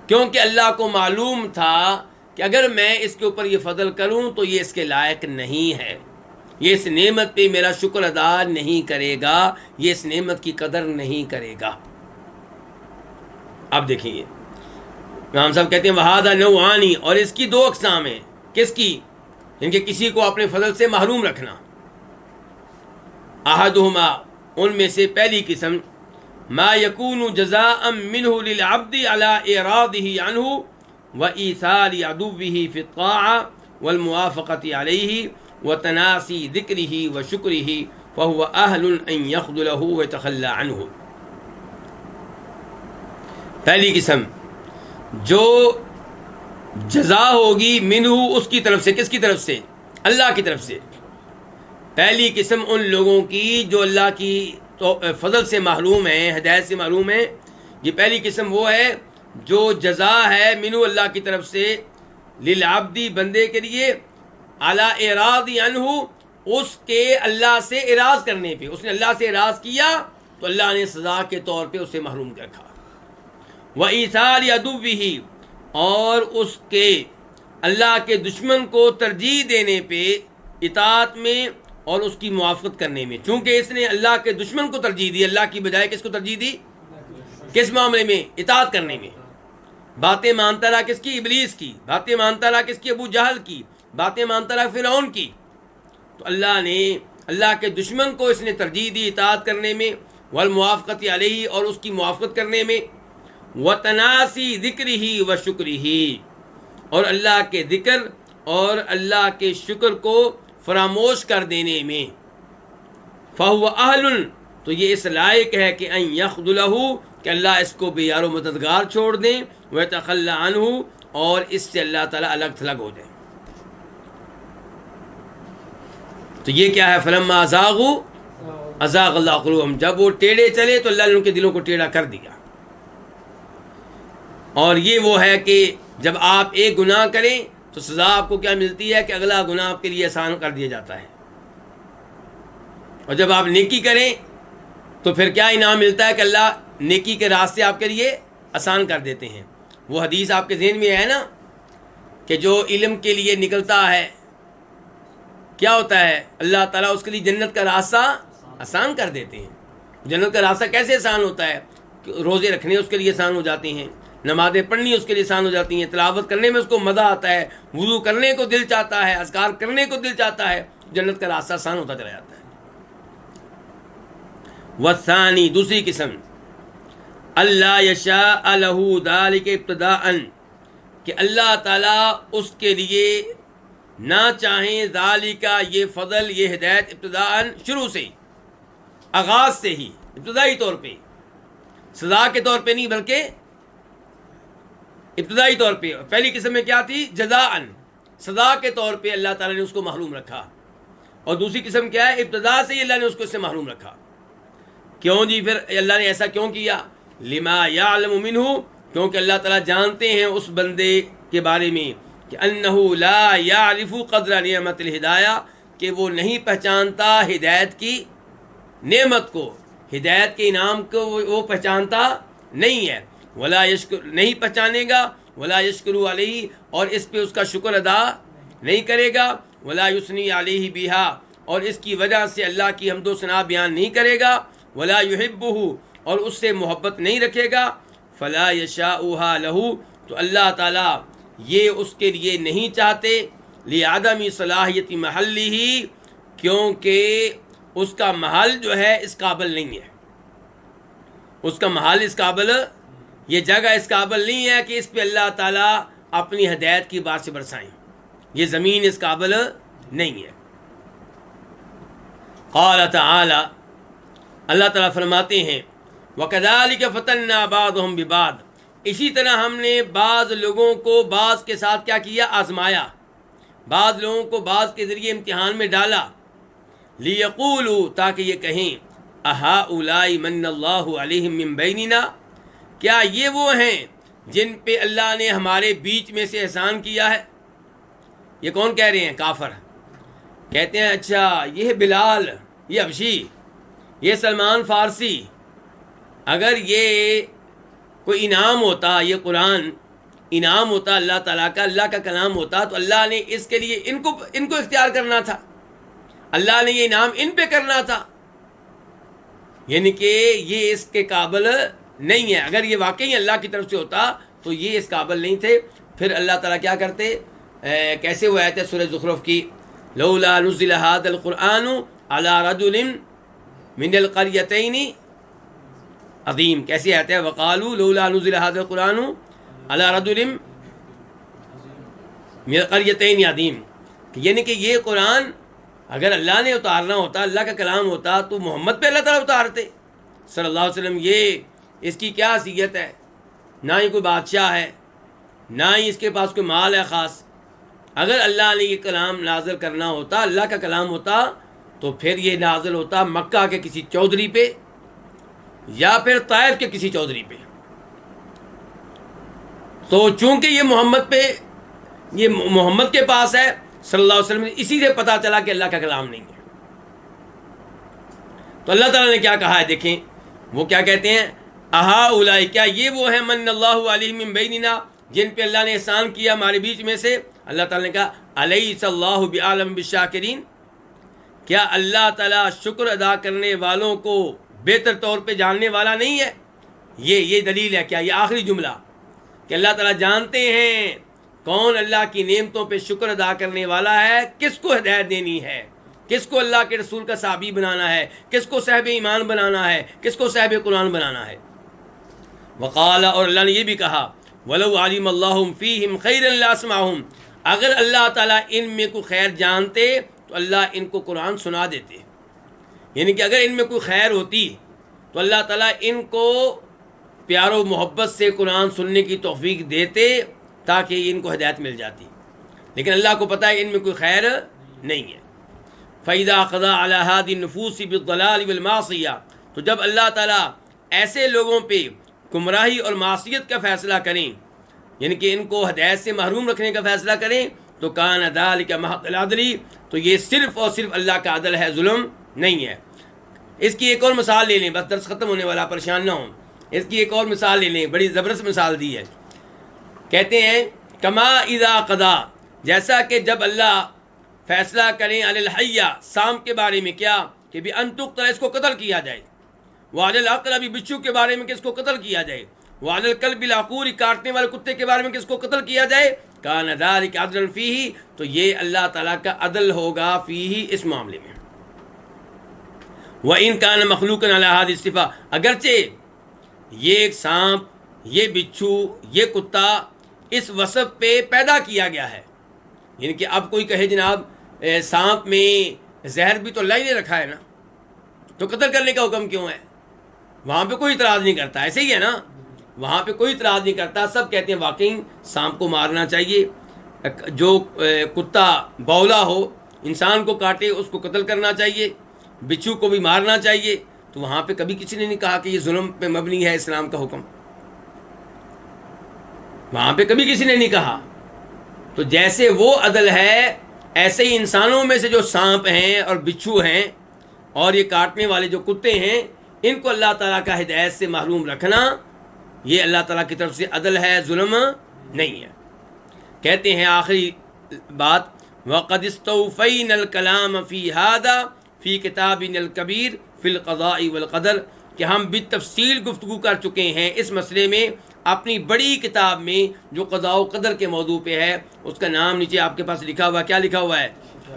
S2: کیونکہ اللہ کو معلوم تھا کہ اگر میں اس کے اوپر یہ فضل کروں تو یہ اس کے لائق نہیں ہے، یہ اس نعمت پہ میرا شکر ادا نہیں کرے گا، یہ اس نعمت کی قدر نہیں کرے گا. اب دیکھیں یہ امام صاحب کہتے ہیں وہذا نوعانی، اور اس کی دو اقسام ہیں. کس کی؟ ان کے کسی کو اپنے فضل سے محروم رکھنا. احدہما، ان میں سے پہلی قسم، ما یکون جزاء منہ للعبد علی اعراضہ عنہ وإيثار عدوه في الطاعة والموافقة عليه وتناسي ذكره وشكره فهو أهل أن يخذله ويتخلى عنه. پہلی قسم جو جزا ہوگی منہ، اس کی طرف سے. کس کی طرف سے؟ اللہ کی طرف سے. پہلی قسم ان لوگوں کی جو اللہ کی فضل سے محروم ہیں، ہدایت سے محروم ہیں. یہ پہلی قسم وہ ہے جو جزا ہے منو، اللہ کی طرف سے، للعبدی، بندے کے لیے، علی اعراض عنہ، اس کے اللہ سے اعراض کرنے پہ. اس نے اللہ سے اعراض کیا تو اللہ نے سزا کے طور پہ اسے محروم رکھا. وَإِيثَارِ عَدُوِّهِ، اور اس کے اللہ کے دشمن کو ترجیح دینے پہ، اطاعت میں اور اس کی موافقت کرنے میں. چونکہ اس نے اللہ کے دشمن کو ترجیح دی، اللہ کی بجائے کس کو ترجیح دی؟ کس معاملے میں؟ اطاعت کرنے میں. باتیں مانتا رہا کس کی؟ ابلیس کی. باتیں مانتا رہا کس کی؟ ابو جہل کی. باتیں مانتا رہا فرعون کی. تو اللہ نے اللہ کے دشمن کو اس نے ترجیح دی اطاعت کرنے میں، والموافقت علیہ، اور اس کی موافقت کرنے میں، وتناسی ذکرہ وشکرہ، اور اللہ کے ذکر اور اللہ کے شکر کو فراموش کر دینے میں. فہو اہل، تو یہ اس لائق ہے کہ ان یخذلہ، کہ اللہ اس کو بے یار و مددگار چھوڑ دیں، ویتخلی عنہ، اور اس سے اللہ تعالیٰ الگ تھلگ ہو جائیں. تو یہ کیا ہے؟ فلما ازاغوا ازاغ اللہ قلوبہم، جب وہ ٹیڑھے چلے تو اللہ نے ان کے دلوں کو ٹیڑھا کر دیا. اور یہ وہ ہے کہ جب آپ ایک گناہ کریں تو سزا آپ کو کیا ملتی ہے؟ کہ اگلا گناہ آپ کے لیے آسان کر دیا جاتا ہے. اور جب آپ نیکی کریں تو پھر کیا انعام ملتا ہے؟ کہ اللہ نیکی کے راستے آپ کے لیے آسان کر دیتے ہیں. وہ حدیث آپ کے ذہن میں ہے نا کہ جو علم کے لیے نکلتا ہے کیا ہوتا ہے؟ اللہ تعالیٰ اس کے لیے جنت کا راستہ آسان کر دیتے ہیں. جنت کا راستہ کیسے آسان ہوتا ہے؟ کہ روزے رکھنے اس کے لیے آسان ہو جاتے ہیں، نمازیں پڑھنی اس کے لیے آسان ہو جاتی ہیں، تلاوت کرنے میں اس کو مزہ آتا ہے، وضو کرنے کو دل چاہتا ہے، اذکار کرنے کو دل چاہتا ہے، جنت کا راستہ آسان ہوتا چلا جاتا ہے. والثانی، دوسری قسم، اللہ یشاء لہ ذلک ابتداء، کہ اللہ تعالیٰ اس کے لیے نہ چاہیں ذالک، یہ فضل، یہ ہدایت، ابتداء، شروع سے، آغاز سے ہی، ابتدائی طور پہ، سزا کے طور پہ نہیں بلکہ ابتدائی طور پہ. پہلی قسم میں کیا تھی؟ جزاء، سزا کے طور پہ اللہ تعالیٰ نے اس کو محروم رکھا. اور دوسری قسم کیا ہے؟ ابتدا سے ہی اللہ نے اس کو اس سے محروم رکھا. کیوں جی؟ پھر اللہ نے ایسا کیوں کیا؟ لما یعلم منہ، کیونکہ اللہ تعالیٰ جانتے ہیں اس بندے کے بارے میں کہ انہ لا یعرف قدر نعمت الہدایہ، کہ وہ نہیں پہچانتا ہدایت کی نعمت کو، ہدایت کے انعام کو وہ پہچانتا نہیں ہے، ولا یشکر نہیں پہچانے گا، ولا یشکر علیہ اور اس پہ اس کا شکر ادا نہیں کرے گا، ولا یثنی علیہ بہا اور اس کی وجہ سے اللہ کی حمد و ثنا بیان نہیں کرے گا، ولا یحبہ اور اس سے محبت نہیں رکھے گا، فلا یشاؤہا لہ تو اللہ تعالیٰ یہ اس کے لیے نہیں چاہتے، لعدم صلاحیت محلہ کیونکہ اس کا محل جو ہے اس قابل نہیں ہے، اس کا محل اس قابل، یہ جگہ اس قابل نہیں ہے کہ اس پہ اللہ تعالیٰ اپنی ہدایت کی بات سے برسائیں، یہ زمین اس قابل نہیں ہے۔ قال تعالی اللہ تعالیٰ فرماتے ہیں وَكَذَلِكَ فَتَنَّا بَعْضَهُمْ بِبَعْضٍ اسی طرح ہم نے بعض لوگوں کو بعض کے ساتھ کیا کیا، آزمایا، بعض لوگوں کو بعض کے ذریعے امتحان میں ڈالا، لِيَقُولُوا تاکہ یہ کہیں أَهَؤُلَاءِ مَنَّ اللَّهُ عَلَيْهِمْ مِنْ بَيْنِنَا کیا یہ وہ ہیں جن پہ اللہ نے ہمارے بیچ میں سے احسان کیا ہے؟ یہ کون کہہ رہے ہیں؟ کافر کہتے ہیں اچھا یہ بلال، یہ حبشی، یہ سلمان فارسی، اگر یہ کوئی انعام ہوتا، یہ قرآن انعام ہوتا اللہ تعالیٰ کا، اللہ کا کلام ہوتا تو اللہ نے اس کے لیے ان کو اختیار کرنا تھا، اللہ نے یہ انعام ان پہ کرنا تھا، یعنی کہ یہ اس کے قابل نہیں ہے۔ اگر یہ واقعی اللہ کی طرف سے ہوتا تو یہ اس قابل نہیں تھے، پھر اللہ تعالیٰ کیا کرتے؟ کیسے وہ آیت ہے سورہ زخرف کی، لولا نزل هذا القرآن على رجل من القريتين عظیم، کیسی آیت ہے؟ وقالوا لولا نزل هذا القرآن على رجل من القريتين عظیم، یعنی کہ یہ قرآن اگر اللہ نے اتارنا ہوتا، اللہ کا کلام ہوتا تو محمد پہ اللہ تعالیٰ اتارتے صلی اللہ علیہ وسلم۔ یہ اس کی کیا حیثیت ہے؟ نہ ہی کوئی بادشاہ ہے، نہ ہی اس کے پاس کوئی مال ہے خاص۔ اگر اللہ نے یہ کلام نازل کرنا ہوتا، اللہ کا کلام ہوتا تو پھر یہ نازل ہوتا مکہ کے کسی چودھری پہ یا پھر طائف کے کسی چودھری پہ۔ تو چونکہ یہ محمد کے پاس ہے صلی اللہ علیہ وسلم، اسی سے پتہ چلا کہ اللہ کا کلام نہیں ہے۔ تو اللہ تعالیٰ نے کیا کہا ہے دیکھیں، وہ کیا کہتے ہیں، اہؤلاء کیا یہ وہ ہیں من اللہ علیہم من بیننا جن پہ اللہ نے احسان کیا ہمارے بیچ میں سے۔ اللہ تعالیٰ نے کہا الیس اللہ بعالم بالشاکرین کیا اللہ تعالیٰ شکر ادا کرنے والوں کو بہتر طور پہ جاننے والا نہیں ہے؟ یہ دلیل ہے کیا، یہ آخری جملہ کہ اللہ تعالیٰ جانتے ہیں کون اللہ کی نعمتوں پہ شکر ادا کرنے والا ہے، کس کو ہدایت دینی ہے، کس کو اللہ کے رسول کا صحابی بنانا ہے، کس کو صاحب ایمان بنانا ہے، کس کو صاحب قرآن بنانا ہے۔ وقال اور اللہ نے یہ بھی کہا وَلَوْ عَلِمَ اللَّهُ فِيهِمْ خَيْرًا لَأَسْمَعَهُمْ اگر اللہ تعالیٰ ان میں کوئی خیر جانتے تو اللہ ان کو قرآن سنا دیتے، یعنی کہ اگر ان میں کوئی خیر ہوتی تو اللہ تعالیٰ ان کو پیار و محبت سے قرآن سننے کی توفیق دیتے تاکہ ان کو ہدایت مل جاتی، لیکن اللہ کو پتہ ہے ان میں کوئی خیر نہیں ہے۔ فَإِذَا قَضَىٰ عَلَىٰ هَٰذِهِ النُّفُوسِ بِالضَّلَالِ وَالْمَعْصِيَةِ تو جب اللہ تعالیٰ ایسے لوگوں پہ گمراہی اور معصیت کا فیصلہ کریں، یعنی کہ ان کو ہدایت سے محروم رکھنے کا فیصلہ کریں، تو کان ذالک محض العدل تو یہ صرف اور صرف اللہ کا عدل ہے، ظلم نہیں ہے۔ اس کی ایک اور مثال لے لیں، بس درس ختم ہونے والا، پریشان نہ ہوں، اس کی ایک اور مثال لے لیں، بڑی زبردست مثال دی ہے۔ کہتے ہیں کما اذا قضا جیسا کہ جب اللہ فیصلہ کریں علی الحیہ سام کے بارے میں کیا کہ بھی ان تقتل اس کو قتل کیا جائے، وعلی العقرب بچھو کے بارے میں کس کو قتل کیا جائے، وعلی الکلب العقور کاٹنے والے کتے کے بارے میں کس کو قتل کیا جائے، کان ذالک عدلا فیہ تو یہ اللہ تعالیٰ کا عدل ہوگا فیہ اس معاملے میں۔ وَإِن كَانَ مَخْلُوقًا عَلَىٰ هَٰذِهِ الصِّفَةِ اگرچہ یہ ایک سانپ، یہ بچھو، یہ کتا اس وصف پہ پیدا کیا گیا ہے، یعنی کہ اب کوئی کہے جناب سانپ میں زہر بھی تو اللہ ہی نے رکھا ہے نا، تو قتل کرنے کا حکم کیوں ہے؟ وہاں پہ کوئی اعتراض نہیں کرتا، ایسے ہی ہے نا، وہاں پہ کوئی اعتراض نہیں کرتا، سب کہتے ہیں واقعی سانپ کو مارنا چاہیے، جو کتا بولا ہو انسان کو کاٹے اس کو قتل کرنا چاہیے، بچھو کو بھی مارنا چاہیے، تو وہاں پہ کبھی کسی نے نہیں کہا کہ یہ ظلم پہ مبنی ہے اسلام کا حکم، وہاں پہ کبھی کسی نے نہیں کہا۔ تو جیسے وہ عدل ہے ایسے ہی انسانوں میں سے جو سانپ ہیں اور بچھو ہیں اور یہ کاٹنے والے جو کتے ہیں، ان کو اللہ تعالیٰ کا ہدایت سے محروم رکھنا یہ اللہ تعالیٰ کی طرف سے عدل ہے، ظلم نہیں ہے۔ کہتے ہیں آخری بات، وَقَدْ اسْتَوْفَيْنَا الْكَلَامَ فِي هَذَا فِي كِتَابِنَا الْكَبِيرِ فِي الْقَضَاءِ وَالْقَدَرِ، کہ ہم بالتفصیل گفتگو کر چکے ہیں اس مسئلے میں اپنی بڑی کتاب میں جو قضاء و قدر کے موضوع پہ ہے، اس کا نام نیچے آپ کے پاس لکھا ہوا ہے، کیا لکھا ہوا ہے؟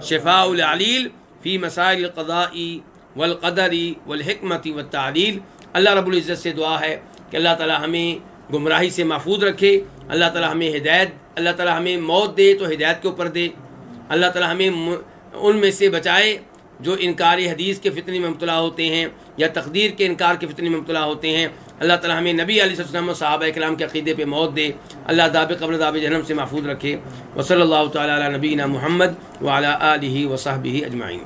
S2: شفاء العلیل فی مسائل القضاء والقدر والحکمت والتعلیل۔ اللہ رب العزت سے دعا ہے کہ اللہ تعالی ہمیں گمراہی سے محفوظ رکھے، اللہ تعالی ہمیں ہدایت، اللہ تعالی ہمیں موت دے تو ہدایت کے اوپر دے، اللہ تعالی ہمیں ان میں سے بچائے جو انکار حدیث کے فتنے میں مبتلا ہوتے ہیں یا تقدیر کے انکار کے فتنے میں مبتلا ہوتے ہیں۔ اللہ تعالی ہمیں نبی علیہ السلام و صحابہ کرام کے عقیدے پہ موت دے، اللہ عذاب قبر عذاب جہنم سے محفوظ رکھے۔ وصلی اللہ تعالی علی نبینا محمد وعلی آلہ وصحبہ اجمعین۔